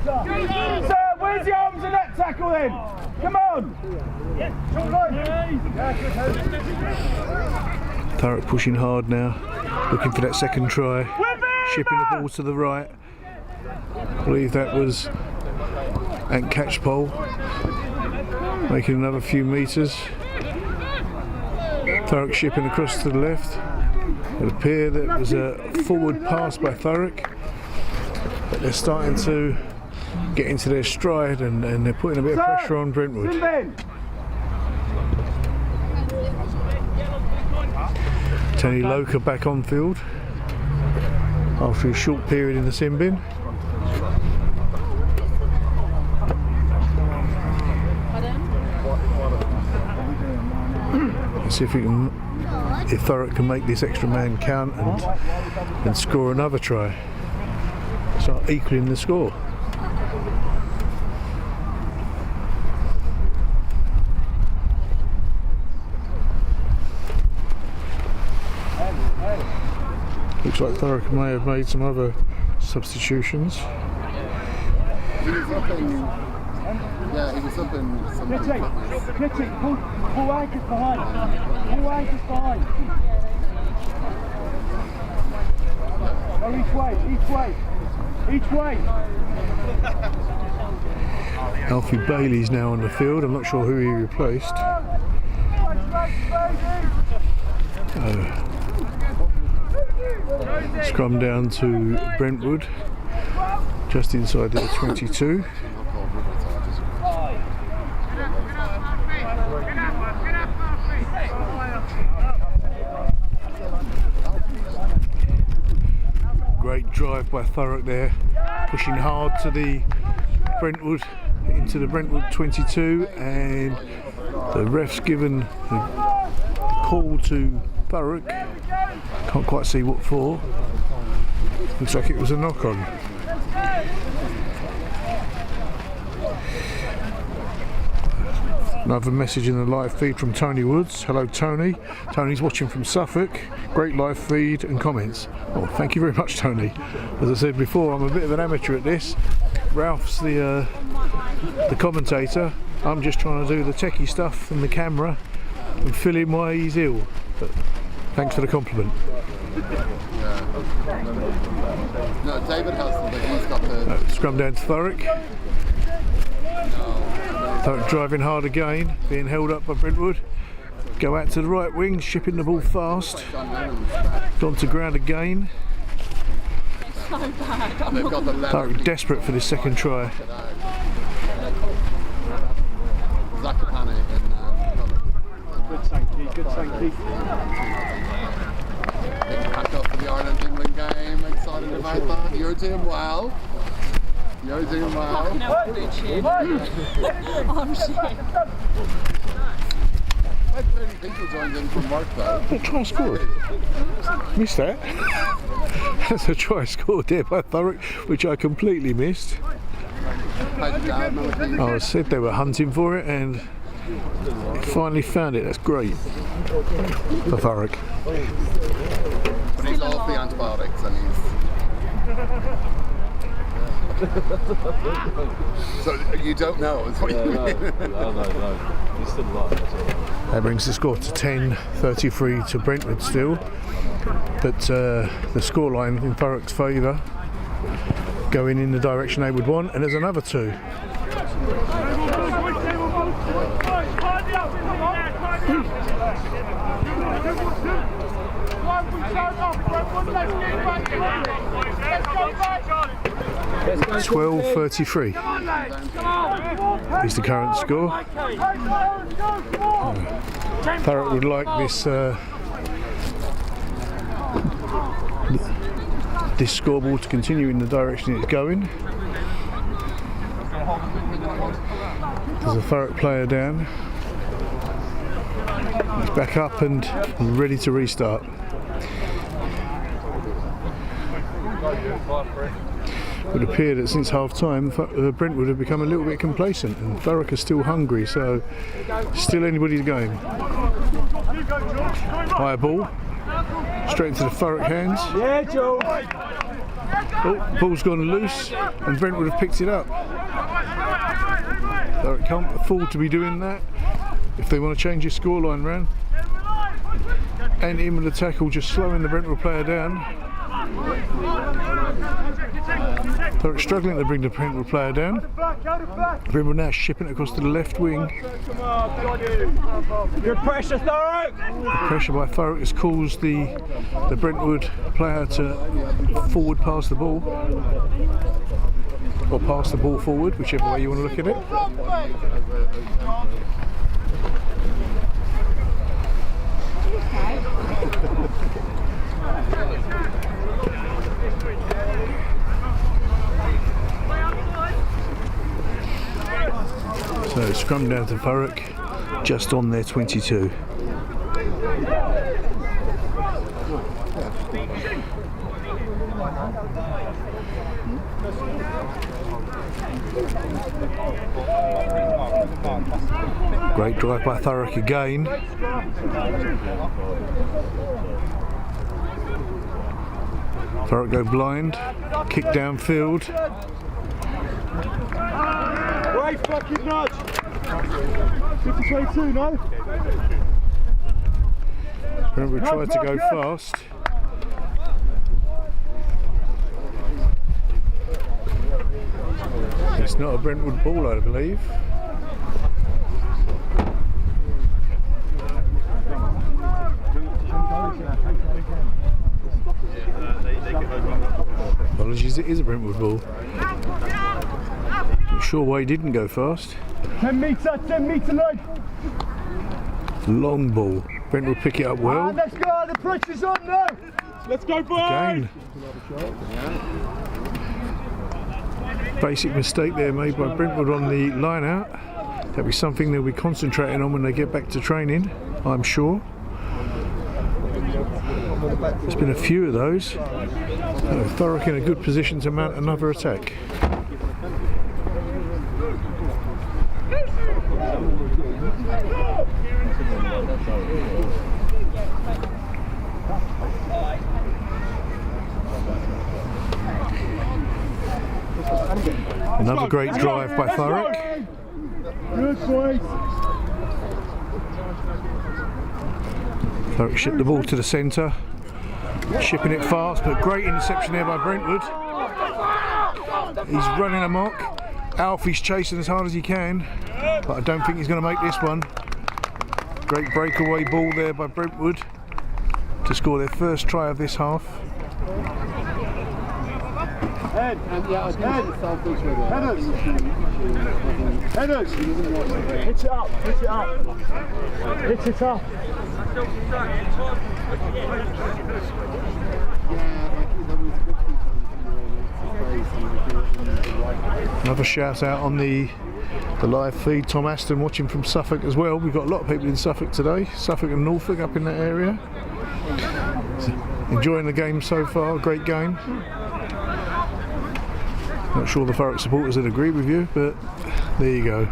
[SPEAKER 1] Sir, where's the arms in that tackle then? Come on!
[SPEAKER 2] Thurrock pushing hard now, looking for that second try. Shipping the ball to the right. I believe that was Ant Catchpole. Making another few metres. Thurrock shipping across to the left. It appeared that it was a forward pass by Thurrock. But they're starting to get into their stride and they're putting a bit of pressure on Brentwood. Tanny Loka back on field after a short period in the sin bin. Let's see if Thurrock can make this extra man count and score another try. Start equaling the score. Looks like Thurrock may have made some other substitutions.
[SPEAKER 6] He was up in some
[SPEAKER 1] Pull anchors behind. Pull anchors behind. Go each way, each way. Each way.
[SPEAKER 2] Alfie Bailey's now on the field. I'm not sure who he replaced. Scrum down to Brentwood, just inside the 22. Great drive by Thurrock there, pushing hard to the Brentwood, into the Brentwood 22, and the ref's given the call to Thurrock. Can't quite see what for. Looks like it was a knock on. Another message in the live feed from Tony Woods. Hello Tony. Tony's watching from Suffolk. Great live feed and comments. Oh, thank you very much Tony. As I said before, I'm a bit of an amateur at this. Ralph's the commentator. I'm just trying to do the techie stuff and the camera and fill in why he's ill. But thanks for the compliment.
[SPEAKER 6] No, David has something. He's got the...
[SPEAKER 2] Scrum down to Thurrock. Thurrock driving hard again, being held up by Brentwood. Go out to the right wing, shipping the ball fast. Gone to ground again.
[SPEAKER 5] So bad.
[SPEAKER 2] Thurrock desperate for this second try.
[SPEAKER 4] Good Sankey, good Sankey.
[SPEAKER 6] Back up for the Ireland-England game. Excited about that. You're doing well. You're doing well.
[SPEAKER 5] No, good shit. I'm shit.
[SPEAKER 6] Like 30 people joined in from work though.
[SPEAKER 2] Oh, try scored. Missed that. That's a try scored there by Thurrock, which I completely missed.
[SPEAKER 6] How's your dad, Malachi?
[SPEAKER 2] I said they were hunting for it and finally found it. That's great for Thurrock.
[SPEAKER 6] But he's off the antibiotics and he's... So you don't know, is what you mean?
[SPEAKER 4] No. He's still alive, that's all.
[SPEAKER 2] That brings the score to 10-33 to Brentwood still. But the scoreline in Thurrock's favour, going in the direction they would want, and there's another two.
[SPEAKER 1] Let's go.
[SPEAKER 2] 12-33 is the current score. Thurrock would like this scoreboard to continue in the direction it's going. There's a Thurrock player down. He's back up and ready to restart. It would appear that since half time Brentwood have become a little bit complacent and Thurrock are still hungry, so still anybody's game. High ball, straight into the Thurrock hands.
[SPEAKER 4] Yeah, Joe.
[SPEAKER 2] Oh, ball's gone loose and Brentwood have picked it up. Thurrock can't afford to be doing that if they want to change his scoreline round. And in with the tackle, just slowing the Brentwood player down. Thurrock struggling to bring the Brentwood player down. Brentwood now shipping it across to the left wing.
[SPEAKER 4] Good pressure, Thurrock.
[SPEAKER 2] Pressure by Thurrock has caused the Brentwood player to forward pass the ball. Or pass the ball forward, whichever way you want to look at it. So scrum down to Thurrock, just on their 22. Great drive by Thurrock again. Thurrock go blind, kick downfield.
[SPEAKER 1] Right fucking nudge. 50-22, no?
[SPEAKER 2] Brentwood tried to go fast. It's not a Brentwood ball, I believe. Apologies, it is a Brentwood ball. Not sure why he didn't go fast.
[SPEAKER 1] 10 metre line.
[SPEAKER 2] Long ball. Brentwood pick it up well.
[SPEAKER 1] Let's go, the pressure's on now. Let's go, boys.
[SPEAKER 2] Again. Basic mistake there made by Brentwood on the line out. That'll be something they'll be concentrating on when they get back to training, I'm sure. There's been a few of those. Thurrock in a good position to mount another attack. great drive by Thurrock.
[SPEAKER 1] Good boys.
[SPEAKER 2] Thurrock shipped the ball to the centre, shipping it fast, but great interception there by Brentwood. He's running amok. Alfie's chasing as hard as he can, but I don't think he's going to make this one. Great breakaway ball there by Brentwood to score their first try of this half.
[SPEAKER 1] Head. And yeah, I was going to selfish with it. Headers. Hit it up. Hit it up. Hit it up.
[SPEAKER 2] Another shout out on the live feed. Tom Aston watching from Suffolk as well. We've got a lot of people in Suffolk today. Suffolk and Norfolk up in that area. Enjoying the game so far. Great game. Not sure the Thurrock supporters would agree with you, but there you go.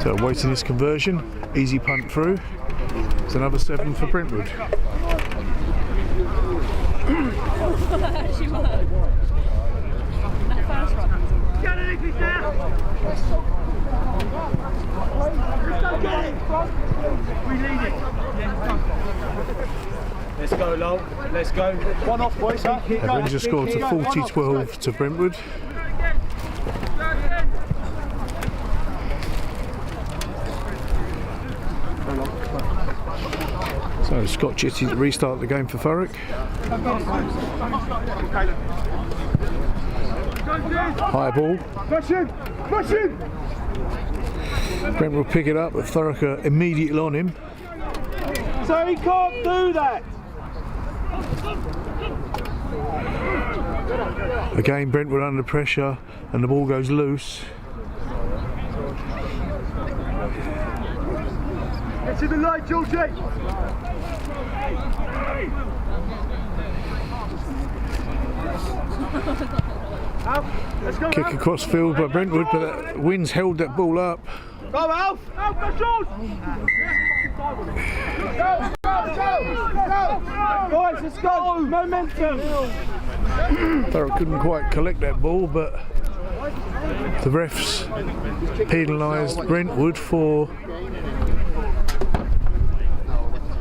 [SPEAKER 2] So waiting this conversion. Easy punt through. It's another 7 for Brentwood.
[SPEAKER 5] She worked. That first one.
[SPEAKER 3] Let's go, Lol. Let's go.
[SPEAKER 1] One off, boys.
[SPEAKER 2] That brings the score to 40-12 to Brentwood. So Scott Chitty to restart the game for Thurrock. High ball.
[SPEAKER 1] Push him. Push him.
[SPEAKER 2] Brent will pick it up, but Thurrock are immediately on him.
[SPEAKER 1] So he can't do that.
[SPEAKER 2] Again, Brentwood under pressure, and the ball goes loose.
[SPEAKER 1] Get to the light, Georgie. Let's go.
[SPEAKER 2] Kick across field by Brentwood, but the wind's held that ball up.
[SPEAKER 1] Go, Alf. Alf, go, shoot. Go. Guys, let's go. Momentum.
[SPEAKER 2] Thurrock couldn't quite collect that ball, but the refs penalised Brentwood for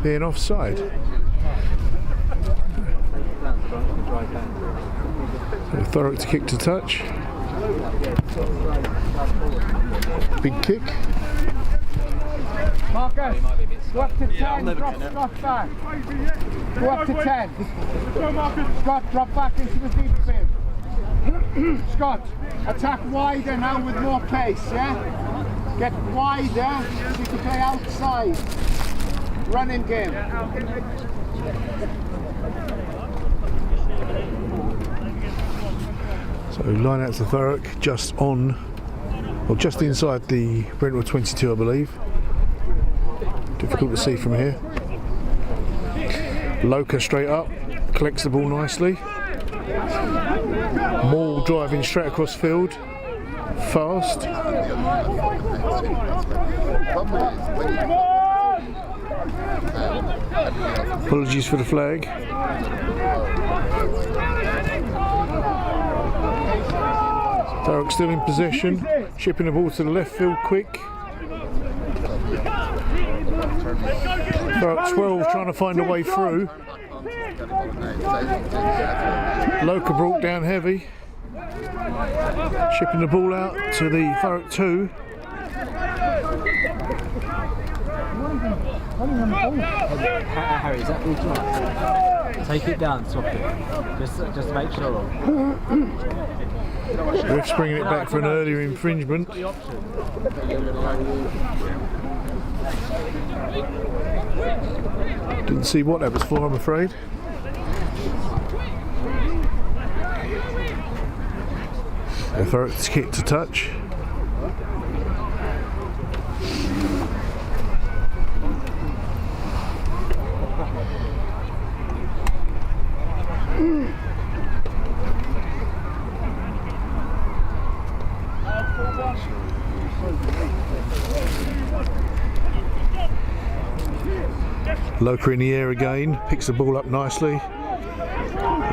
[SPEAKER 2] being offside. So Thurrock to kick to touch. Big kick.
[SPEAKER 1] Marcus, go up to 10, drop Scott back. Go up to 10. Scott, drop back into the deep field. Scott, attack wider now with more pace, yeah? Get wider so you can play outside. Running game.
[SPEAKER 2] So line out to Thurrock, just on, or just inside the Brentwood 22, I believe. Difficult to see from here. Loka straight up, collects the ball nicely. Maul driving straight across field, fast. Apologies for the flag. Thurrock still in possession, chipping the ball to the left field quick. Thurrock 12 trying to find a way through. Loka brought down heavy. Chipping the ball out to the Thurrock 2.
[SPEAKER 3] Harry, is that all tonight? Take it down, swap it. Just make sure.
[SPEAKER 2] Ref's bringing it back for an earlier infringement. Didn't see what that was for, I'm afraid. Thurrock's kick to touch. Loka in the air again, picks the ball up nicely.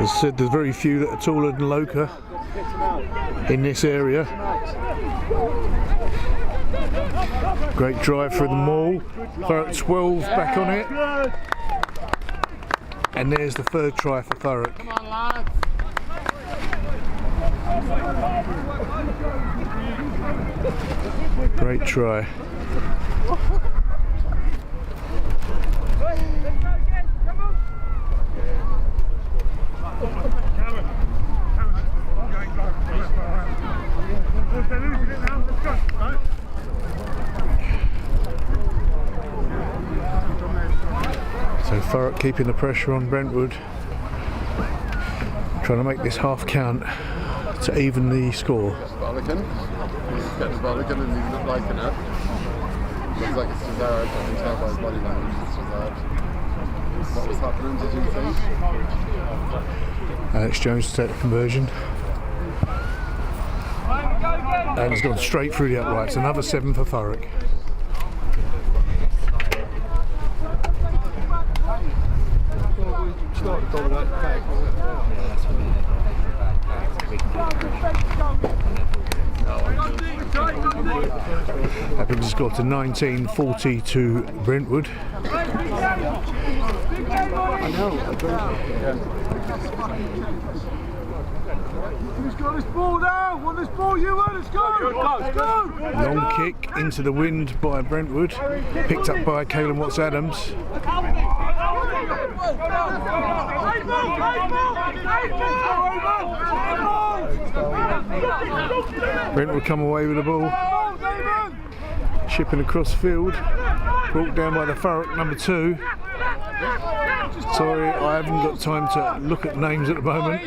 [SPEAKER 2] As I said, there's very few that are taller than Loka in this area. Great drive through the maul. Thurrock 12 back on it. And there's the third try for Thurrock.
[SPEAKER 6] Come on, lads.
[SPEAKER 2] Great try. So Thurrock keeping the pressure on Brentwood, trying to make this half count to even the score.
[SPEAKER 6] Barbican. He's getting Barbican and he's not liking it. Looks like it's Thurrock. I can tell by his body language it's Thurrock. What was happening, did you think?
[SPEAKER 2] Alex Jones to take the conversion. And he's gone straight through the uprights. Another 7 for Thurrock. That brings the score to 19-40 to Brentwood.
[SPEAKER 1] Who's got this ball now? Want this ball, you want? Let's go! Let's go!
[SPEAKER 2] Long kick into the wind by Brentwood, picked up by Caelan Watts-Adams. Brentwood come away with the ball, shipping across the field, brought down by the Thurrock number 2. Sorry, I haven't got time to look at names at the moment.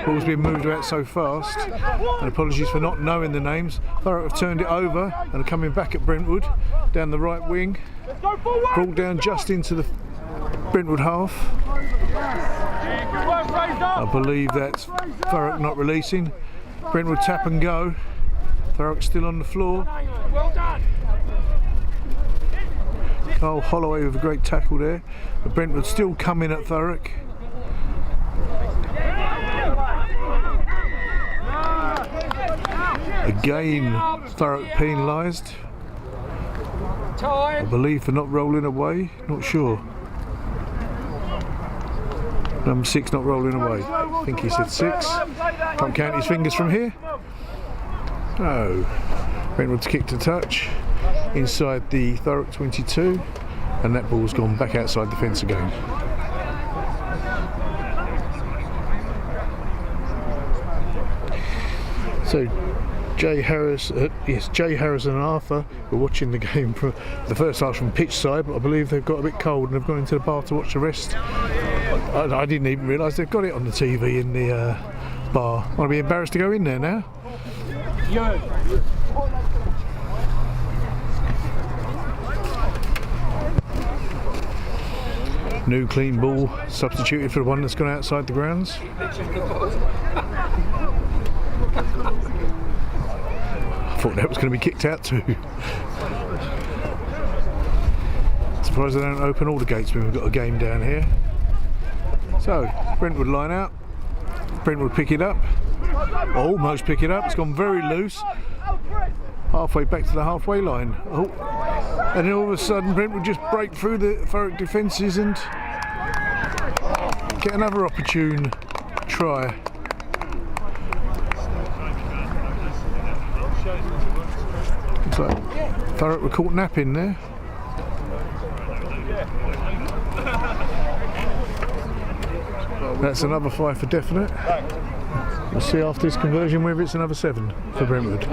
[SPEAKER 2] Ball's been moved out so fast, and apologies for not knowing the names. Thurrock have turned it over and are coming back at Brentwood down the right wing, brought down just into the Brentwood half. I believe that's Thurrock not releasing. Brentwood tap and go. Thurrock still on the floor. Carl Holloway with a great tackle there, but Brentwood still coming at Thurrock. Again, Thurrock penalised. I believe for not rolling away, not sure. Number 6 not rolling away. I think he said 6. Can't count his fingers from here. No. Brentwood's kick to touch inside the Thurrock 22, and that ball's gone back outside the fence again. So Jay Harris and Arthur were watching the game for the first half from pitch side, but I believe they've got a bit cold and have gone into the bar to watch the rest. I didn't even realise they've got it on the TV in the bar. I'd be embarrassed to go in there now. New clean ball substituted for the one that's gone outside the grounds. I thought that was going to be kicked out too. Surprised they don't open all the gates when we've got a game down here. So, Brentwood line out. Brentwood pick it up. Almost pick it up. It's gone very loose. Halfway back to the halfway line. Oh. And then all of a sudden Brentwood just break through the Thurrock defences and get another opportune try. Looks like Thurrock were caught napping there. That's another 5 for definite. We'll see after this conversion whether it's another 7 for Brentwood.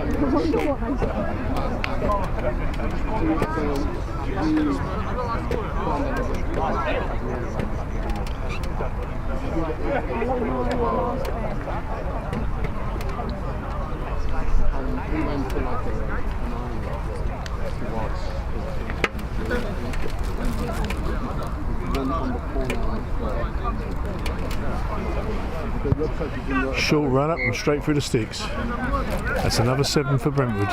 [SPEAKER 2] Short run up and straight through the sticks. That's another 7 for Brentwood.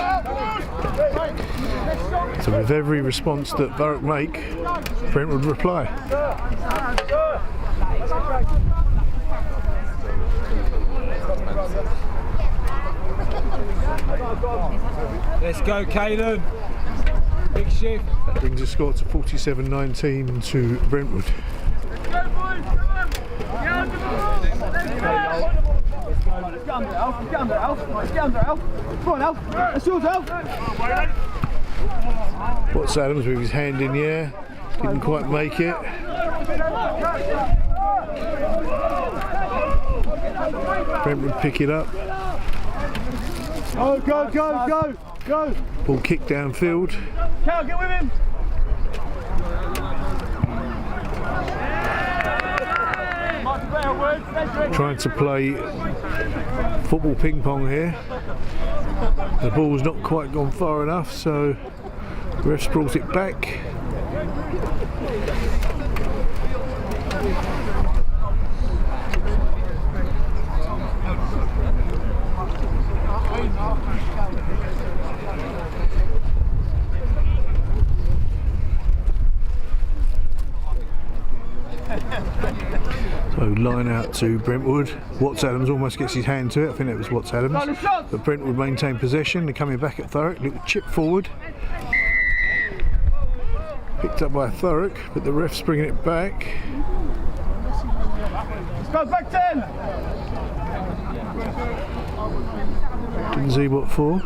[SPEAKER 2] So with every response that Thurrock make, Brentwood reply.
[SPEAKER 3] Let's go, Caden. Big shift.
[SPEAKER 2] That brings the score to 47-19 to Brentwood. What's Adams with his hand in the air? Didn't quite make it. Brentwood pick it up.
[SPEAKER 1] Oh, go, go, go, go!
[SPEAKER 2] Ball kicked downfield.
[SPEAKER 1] Cal, get with him!
[SPEAKER 2] Trying to play football ping pong here. The ball's not quite gone far enough, so the refs brought it back. So line out to Brentwood. Watts Adams almost gets his hand to it. I think it was Watts Adams. But Brentwood maintain possession. They're coming back at Thurrock. Little chip forward. Picked up by Thurrock, but the ref's bringing it back.
[SPEAKER 1] Let's go back 10!
[SPEAKER 2] Didn't see what for.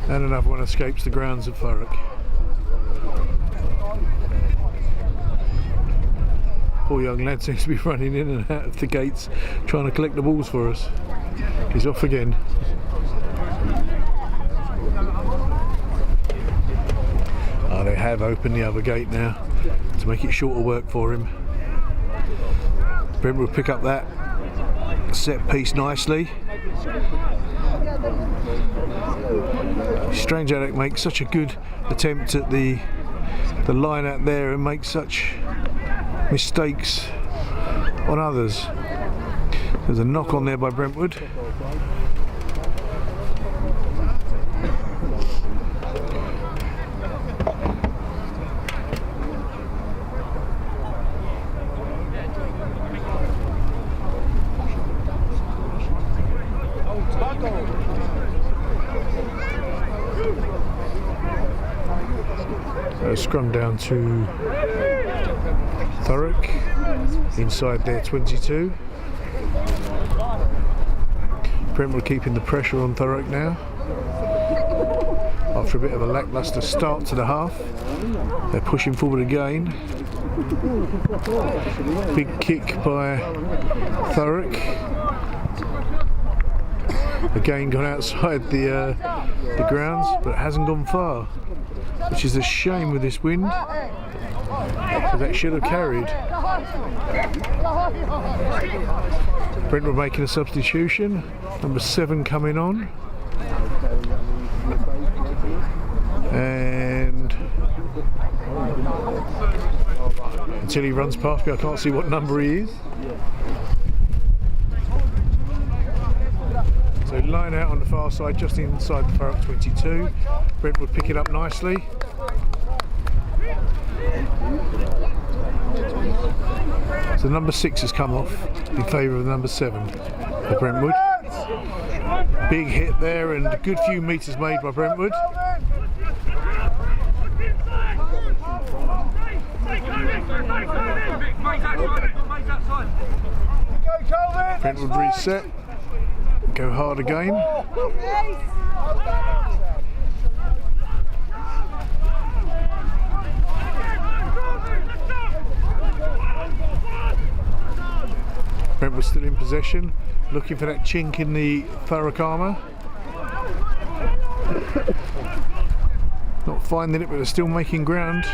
[SPEAKER 2] And another one escapes the grounds of Thurrock. Poor young lad seems to be running in and out of the gates trying to collect the balls for us. He's off again. Oh, they have opened the other gate now to make it shorter work for him. Brentwood will pick up that set piece nicely. Strange how they make such a good attempt at the line out there and make such mistakes on others. There's a knock on there by Brentwood. Scrum down to Thurrock inside their 22. Brentwood keeping the pressure on Thurrock now. After a bit of a lacklustre start to the half, they're pushing forward again. Big kick by Thurrock. Again gone outside the grounds, but it hasn't gone far, which is a shame with this wind, because that should have carried. Brentwood making a substitution, number 7 coming on, and until he runs past me I can't see what number he is. So line out on the far side, just inside the Thurrock 22. Brentwood pick it up nicely. So number 6 has come off in favour of number 7 for Brentwood. Big hit there and a good few metres made by Brentwood. Brentwood reset. Go hard again. Brentwood still in possession, looking for that chink in the Thurrock armour. Not finding it, but they're still making ground,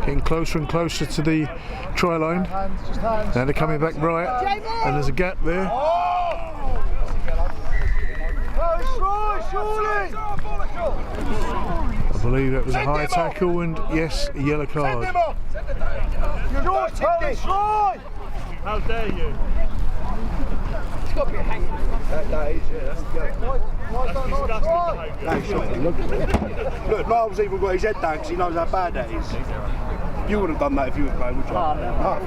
[SPEAKER 2] getting closer and closer to the try line. Now they're coming back right, and there's a gap there. I believe that was a high tackle and yes, a yellow card.
[SPEAKER 1] How dare you?
[SPEAKER 7] That is, yeah, that's the Look, Niall's even got his head down because he knows how bad that is. You would have done that if you were playing, would you? Oh,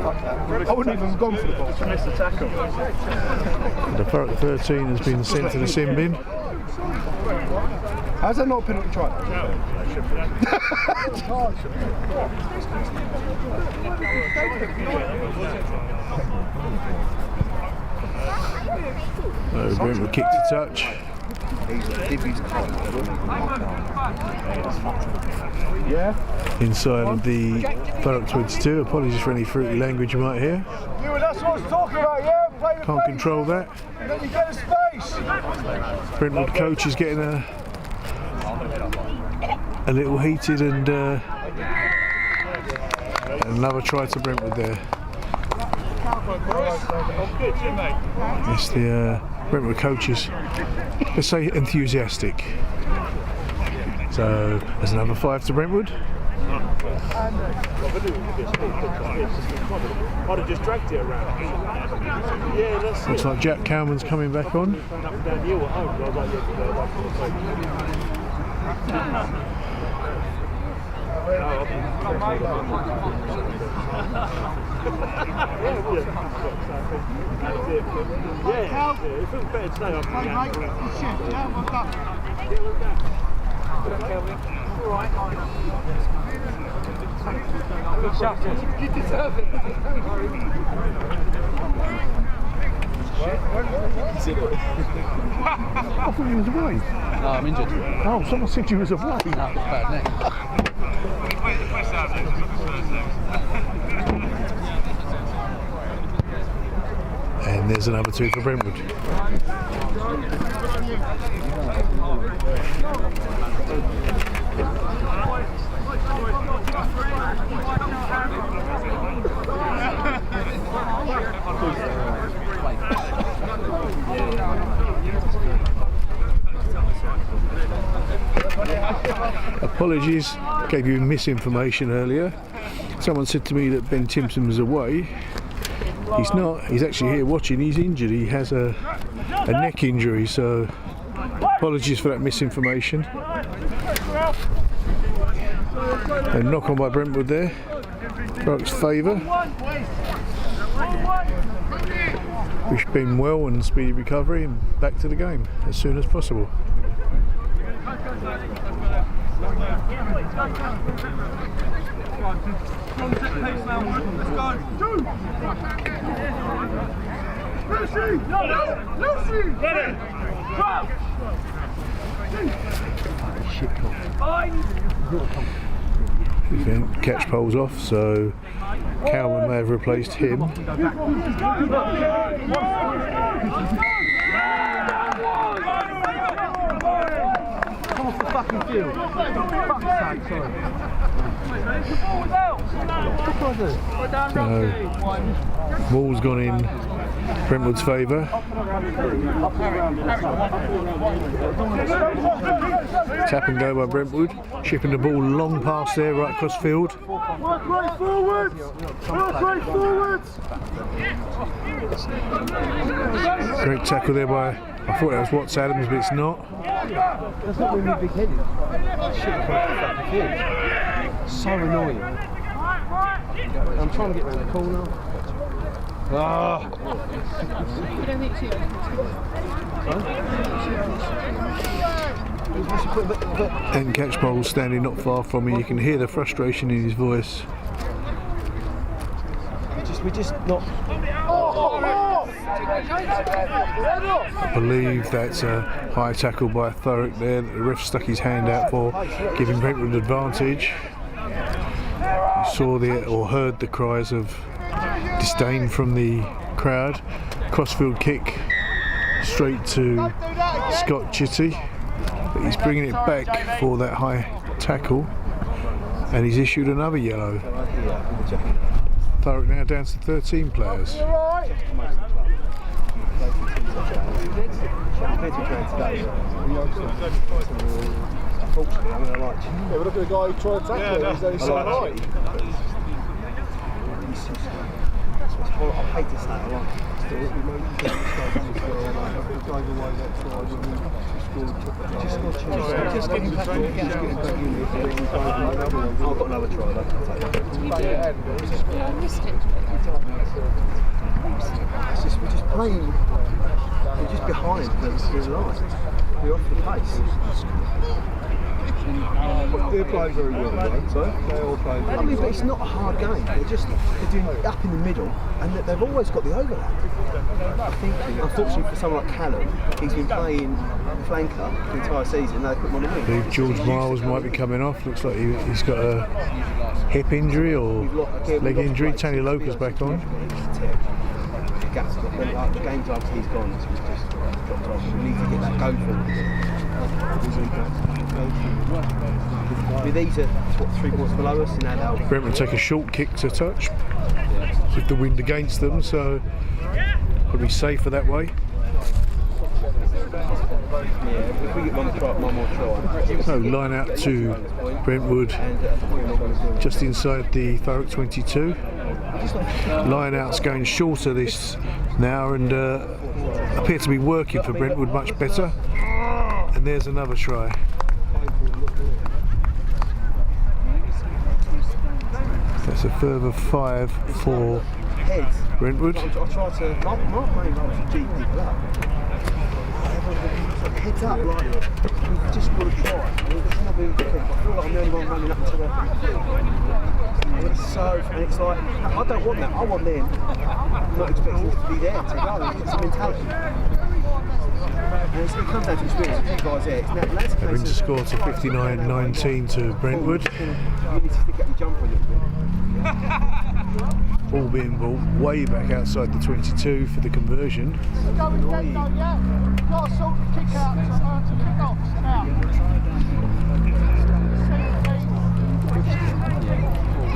[SPEAKER 7] fuck that. I wouldn't even have gone for the ball. To miss the tackle.
[SPEAKER 2] The Thurrock 13 has been sent to the sin bin.
[SPEAKER 7] How's that not a penalty try?
[SPEAKER 2] Brentwood kicked a touch. Inside of the Thurrock 22. Apologies for any fruity language you might hear.
[SPEAKER 7] That's what I was talking about, yeah?
[SPEAKER 2] Can't control that.
[SPEAKER 7] And then you get a space.
[SPEAKER 2] Brentwood coach is getting a little heated, and another try to Brentwood there. It's the Brentwood coaches, let's say, enthusiastic. So there's another 5 to Brentwood.
[SPEAKER 8] I'd have just dragged it around. Yeah, that's
[SPEAKER 2] Looks like Jack Cowman's coming back on.
[SPEAKER 8] Yeah, it feels better today.
[SPEAKER 1] You deserve it.
[SPEAKER 2] I thought you was away.
[SPEAKER 3] No, I'm injured.
[SPEAKER 2] Oh, someone said you was away.
[SPEAKER 3] No, I've got a bad neck.
[SPEAKER 2] And there's another 2 for Brentwood. Apologies, gave you misinformation earlier. Someone said to me that Ben Timpson was away. He's not, he's actually here watching. He's injured, he has a neck injury, so apologies for that misinformation. A knock on by Brentwood there. Thurrock's favour. Wish Ben well and speedy recovery and back to the game as soon as possible. Catch poles off, so Cowman may have replaced him.
[SPEAKER 1] Come off the fucking field. Fuck's sake, sorry.
[SPEAKER 2] So, ball's gone in Brentwood's favour. Tap and go by Brentwood, chipping the ball long past there, right across field.
[SPEAKER 1] Work right forwards! Work right forwards!
[SPEAKER 2] Great tackle there by, I thought that was Watts Adams, but it's not.
[SPEAKER 3] That's not really big headed. Shit across the fucking field. So annoying. I'm trying to get around the corner. Ah!
[SPEAKER 2] And Catchpole standing not far from me. You can hear the frustration in his voice.
[SPEAKER 3] We're just not.
[SPEAKER 2] I believe that's a high tackle by Thurrock there that the ref stuck his hand out for, giving Brentwood an advantage. You saw the, or heard the cries of disdain from the crowd. Crossfield kick straight to Scott Chitty, but he's bringing it back for that high tackle, and he's issued another yellow. Thurrock now down to 13 players.
[SPEAKER 7] Unfortunately, I'm going to like. Yeah, but look at the guy who tried to tackle him. He's so right. I hate this that a lot.
[SPEAKER 3] Just getting back in. I've got another try though.
[SPEAKER 5] Yeah, I missed it.
[SPEAKER 3] It's just, we're just playing. We're just behind the line. We're off the pace.
[SPEAKER 7] They're playing very well, right? So they all play.
[SPEAKER 3] I mean, but it's not a hard game. They're doing it up in the middle, and they've always got the overlap. I think, unfortunately for someone like Callum, he's been playing flanker the entire season. They put him on the wing.
[SPEAKER 2] I believe George Miles might be coming off. Looks like he's got a hip injury or leg injury. Tony Loca's back on.
[SPEAKER 3] The games after he's gone, it's just dropped off. We need to get that go for him. These are 3 points below us in our
[SPEAKER 2] Brentwood take a short kick to touch with the wind against them, so probably safer that way.
[SPEAKER 3] Yeah, if we get one more try.
[SPEAKER 2] So line out to Brentwood just inside the Thurrock 22. Line out's going shorter this now and appear to be working for Brentwood much better. And there's another try. That's a further 5 for Brentwood.
[SPEAKER 3] I try to mark my to G people up. Heads up, like we just want to try. I feel like I'm the only one running up to the. It's like I don't want that. I want them not expecting us to be there to go. It's a mentality. And it comes down to experience. If you guys there, it's now
[SPEAKER 2] Brings the score to 59-19 to Brentwood.
[SPEAKER 3] You need to stick up your jumper a little bit.
[SPEAKER 2] Ball being brought way back outside the 22 for the conversion.
[SPEAKER 1] Got to sort the kick out to kick off now.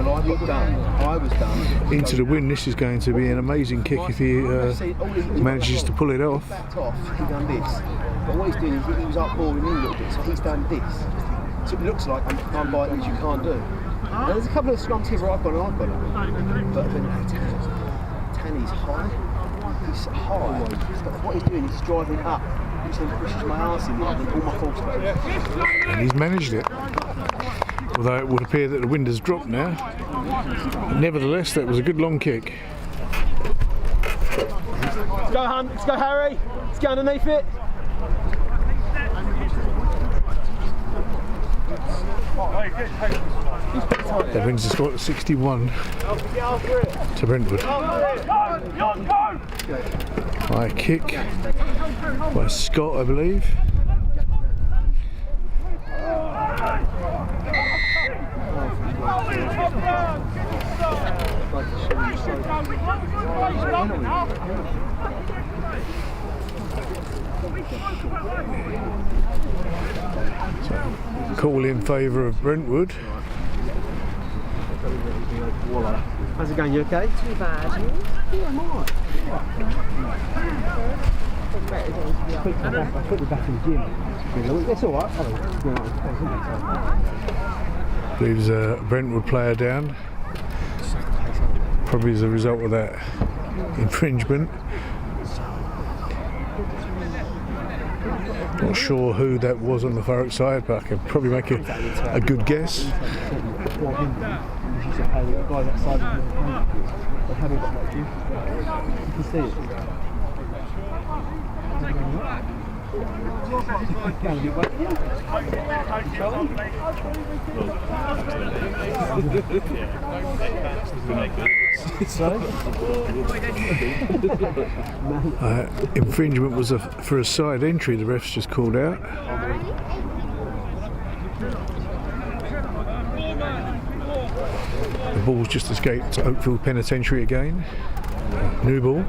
[SPEAKER 3] I was done.
[SPEAKER 2] Into the wind. This is going to be an amazing kick if he manages to pull it off.
[SPEAKER 3] Backed off, he done this. But what he's doing is he was up balling in a little bit, so he's done this. So it looks like I'm biting, which you can't do. Now, there's a couple of scrums here where I've got it. But Tanny's high. He's high. But what he's doing is driving up, which then pushes my arse in rather than all my force goes.
[SPEAKER 2] And he's managed it. Although it would appear that the wind has dropped now. Nevertheless, that was a good long kick.
[SPEAKER 3] Let's go, Hunt. Let's go, Harry. Let's get underneath it.
[SPEAKER 2] That brings the score to 61 to Brentwood. High kick by Scott, I believe. So, call in favour of Brentwood.
[SPEAKER 3] How's it going? You okay?
[SPEAKER 5] Too bad.
[SPEAKER 3] Yeah, I'm alright.
[SPEAKER 4] I put you back in the gym. That's alright.
[SPEAKER 2] I believe there's a Brentwood player down. Probably as a result of that infringement. Not sure who that was on the Thurrock side, but I could probably make a good guess. Infringement was for a side entry, the refs just called out. The ball's just escaped to Oakfield Penitentiary again. New ball.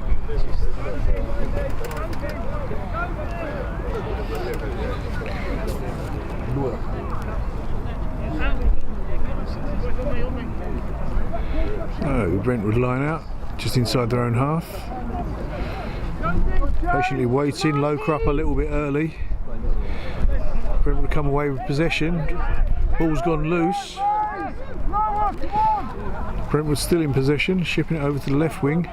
[SPEAKER 2] So Brentwood line out just inside their own half. Patiently waiting, Loca up a little bit early. Brentwood come away with possession. Ball's gone loose. Brentwood still in possession, shipping it over to the left wing.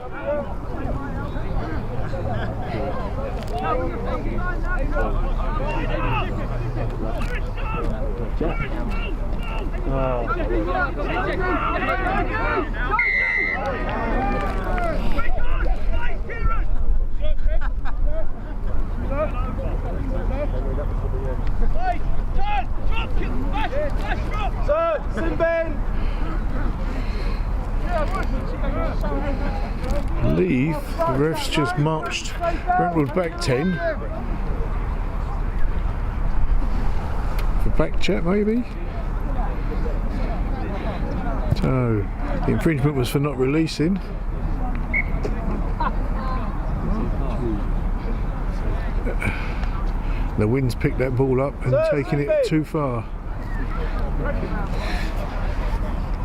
[SPEAKER 2] Leave, the refs just marched Brentwood back 10 for back check maybe. So the infringement was for not releasing. The wind's picked that ball up and taken it too far.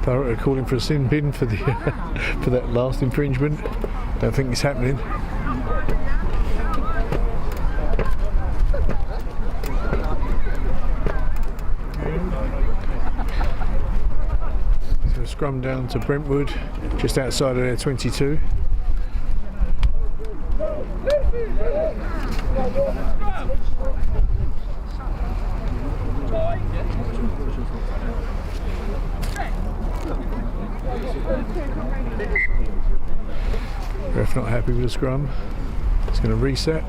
[SPEAKER 2] Thurrock are calling for a sin bin for the for that last infringement. Don't think it's happening. So a scrum down to Brentwood, just outside of their 22. Ref not happy with the scrum. It's going to reset.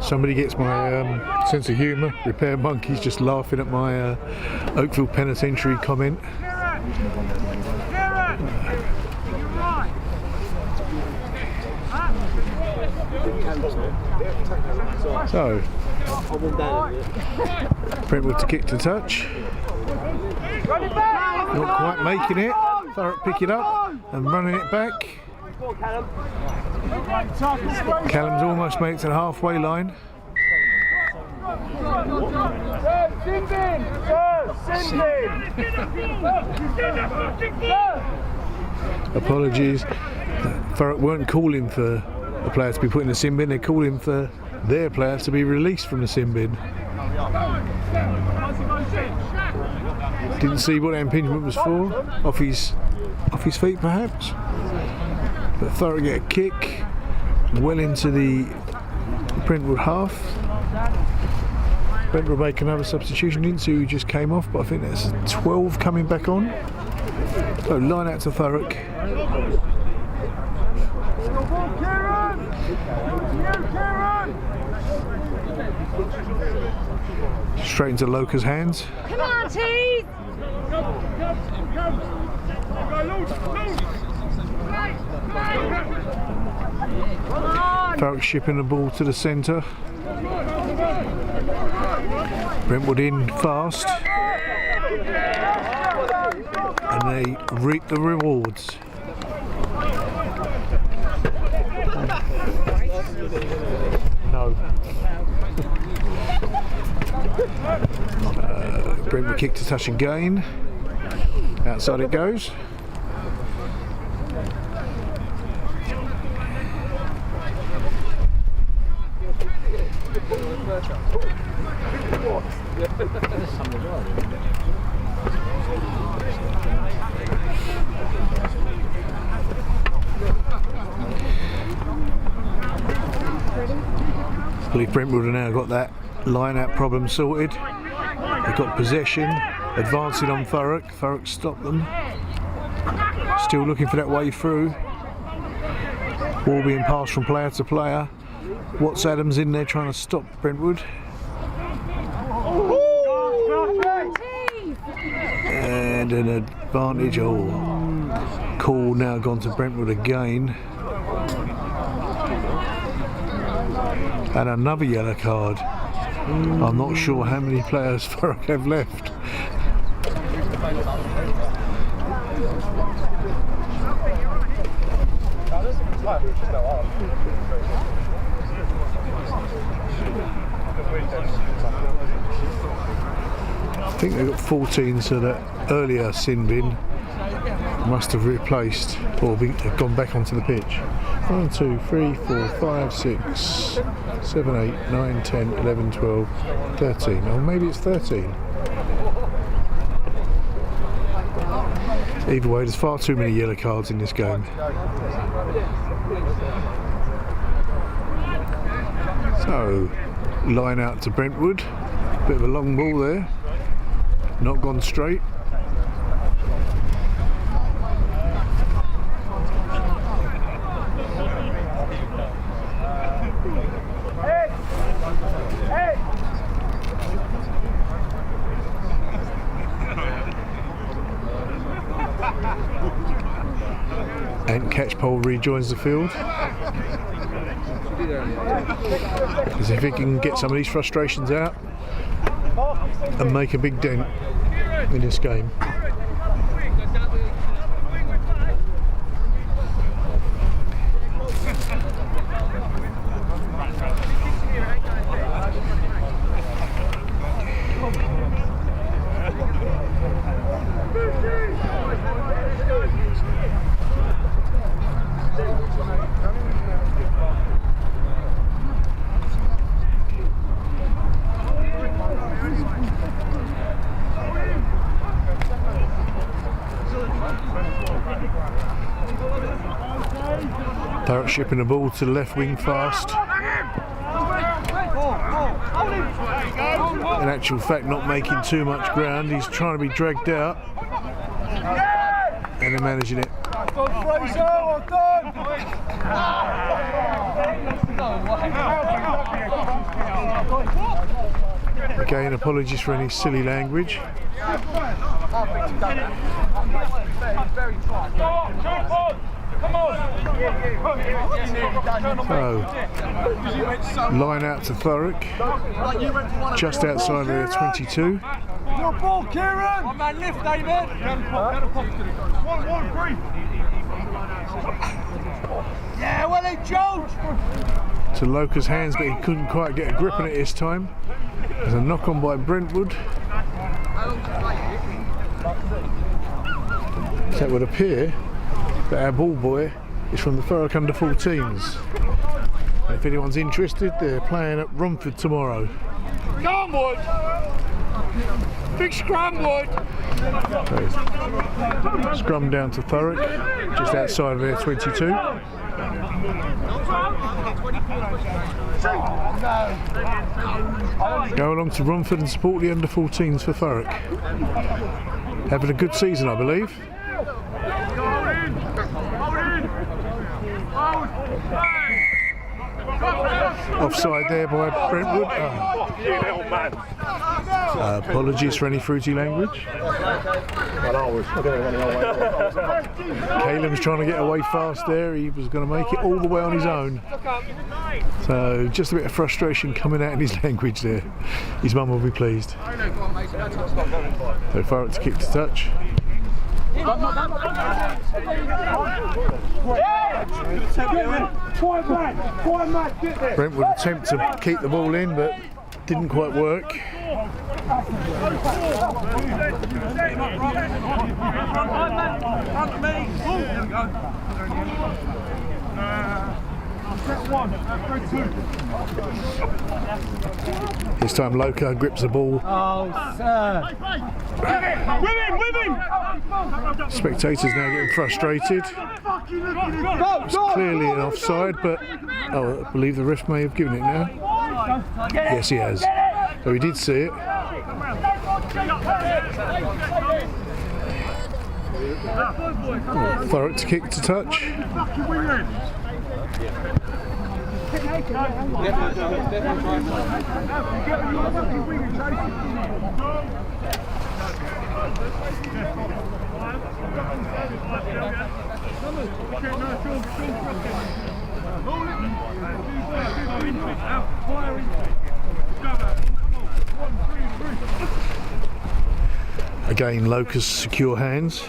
[SPEAKER 2] Somebody gets my sense of humour. Repair Monkey's just laughing at my Oakville Penitentiary comment. So, Brentwood to kick to touch. Not quite making it. Thurrock pick it up and running it back. Callum's almost made it to the halfway line. Apologies. Thurrock weren't calling for a player to be put in the sin bin, they're calling for their player to be released from the sin bin. Didn't see what that impingement was for. Off his feet perhaps. But Thurrock get a kick well into the Brentwood half. Brentwood make another substitution. Didn't see who just came off, but I think that's 12 coming back on. So line out to Thurrock. Straight into Loca's hands.
[SPEAKER 5] Penalties!
[SPEAKER 2] Thurrock shipping the ball to the centre. Brentwood in fast. And they reap the rewards. No. Brentwood kick to touch again. Outside it goes. I believe Brentwood have now got that line-out problem sorted. They've got possession, advancing on Thurrock. Thurrock stopped them. Still looking for that way through. Ball being passed from player to player. Watts Adams in there trying to stop Brentwood. And an advantage. Call now gone to Brentwood again. And another yellow card. I'm not sure how many players Thurrock have left. I think they've got 14, so that earlier sin bin must have replaced or gone back onto the pitch. 1, 2, 3, 4, 5, 6, 7, 8, 9, 10, 11, 12, 13. Or maybe it's 13. Either way, there's far too many yellow cards in this game. So, line out to Brentwood. Bit of a long ball there. Not gone straight. And Catchpole rejoins the field. As if he can get some of these frustrations out and make a big dent in this game. Thurrock shipping the ball to the left wing fast. In actual fact, not making too much ground. He's trying to be dragged out and they're managing it. Again, apologies for any silly language. So, line out to Thurrock, just outside of their 22.
[SPEAKER 8] Your ball, Kieran! One man lift, David! Yeah, well in, George!
[SPEAKER 2] To Loca's hands, but he couldn't quite get a grip on it this time. There's a knock on by Brentwood. So it would appear that our ball boy is from the Thurrock under 14s. And if anyone's interested, they're playing at Romford tomorrow.
[SPEAKER 8] Go on, Wood! Big scrum, Wood!
[SPEAKER 2] So, scrum down to Thurrock, just outside of their 22. Go along to Romford and support the under 14s for Thurrock. Having a good season, I believe. Offside there by Brentwood. Apologies for any fruity language. Caleb's trying to get away fast there. He was going to make it all the way on his own. So just a bit of frustration coming out in his language there. His mum will be pleased. So Thurrock to kick to touch. Brentwood attempt to keep the ball in, but didn't quite work. This time Loca grips the ball.
[SPEAKER 8] Oh, sir! With him!
[SPEAKER 2] Spectators now getting frustrated. It's clearly an offside, but I believe the ref may have given it now. Yes, he has. So he did see it. Thurrock to kick to touch. Again, Loca's secure hands.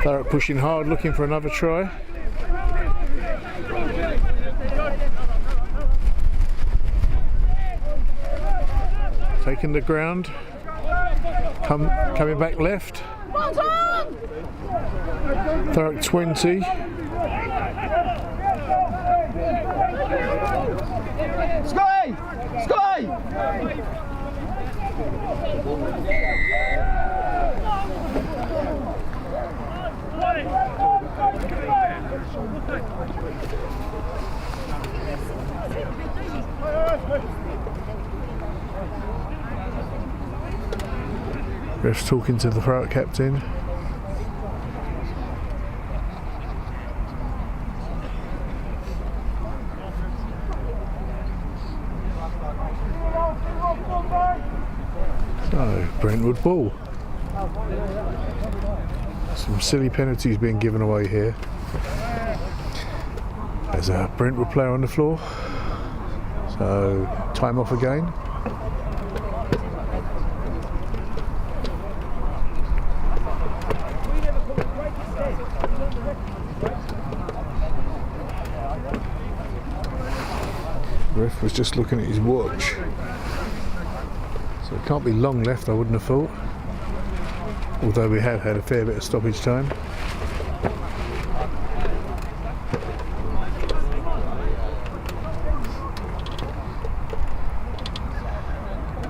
[SPEAKER 2] Thurrock pushing hard, looking for another try. Taking the ground. Coming back left. Thurrock 20.
[SPEAKER 3] Scotty! Scotty!
[SPEAKER 2] Ref's talking to the Thurrock captain. So, Brentwood ball. Some silly penalties being given away here. There's a Brentwood player on the floor. So, time off again. Ref was just looking at his watch. So it can't be long left, I wouldn't have thought. Although we have had a fair bit of stoppage time.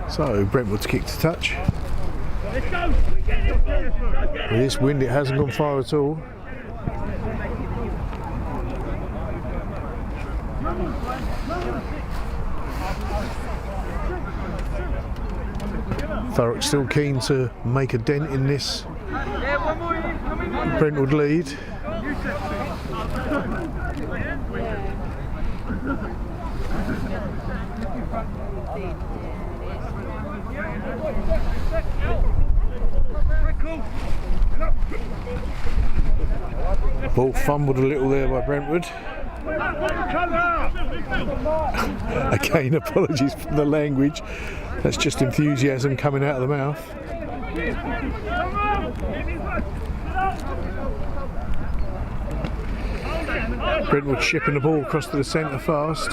[SPEAKER 2] So Brentwood's kicked to touch. With this wind it hasn't gone far at all. Thurrock still keen to make a dent in this Brentwood lead. Ball fumbled a little there by Brentwood. Again, apologies for the language. That's just enthusiasm coming out of the mouth. Brentwood shipping the ball across to the centre fast.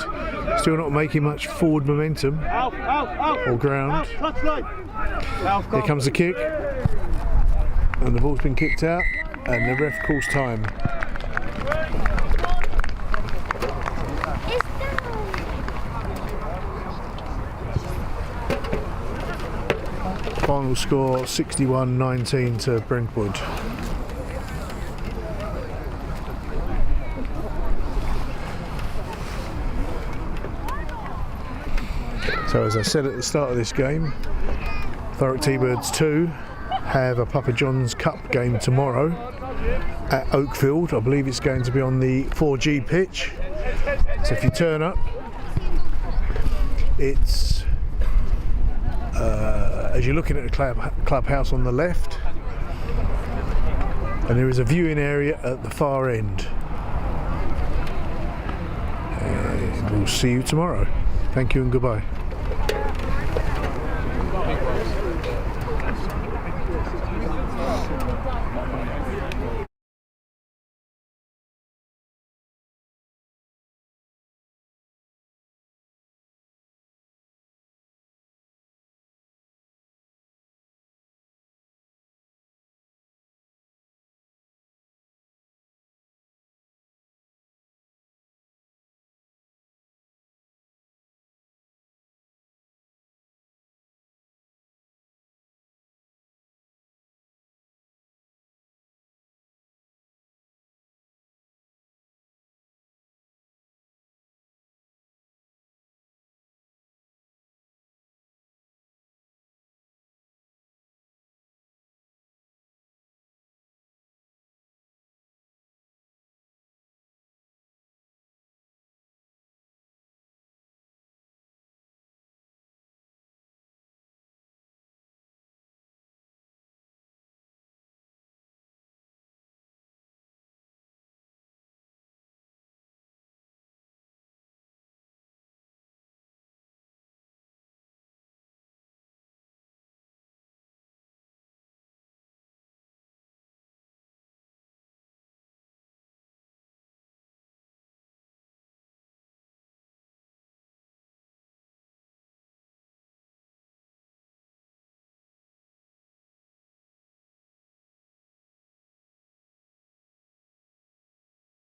[SPEAKER 2] Still not making much forward momentum or ground. Here comes the kick. And the ball's been kicked out. And the ref calls time. Final score 61-19 to Brentwood. So as I said at the start of this game, Thurrock T-Birds 2 have a Papa John's Cup game tomorrow at Oakfield. I believe it's going to be on the 4G pitch. So if you turn up, it's as you're looking at the clubhouse on the left, and there is a viewing area at the far end. And we'll see you tomorrow. Thank you and goodbye.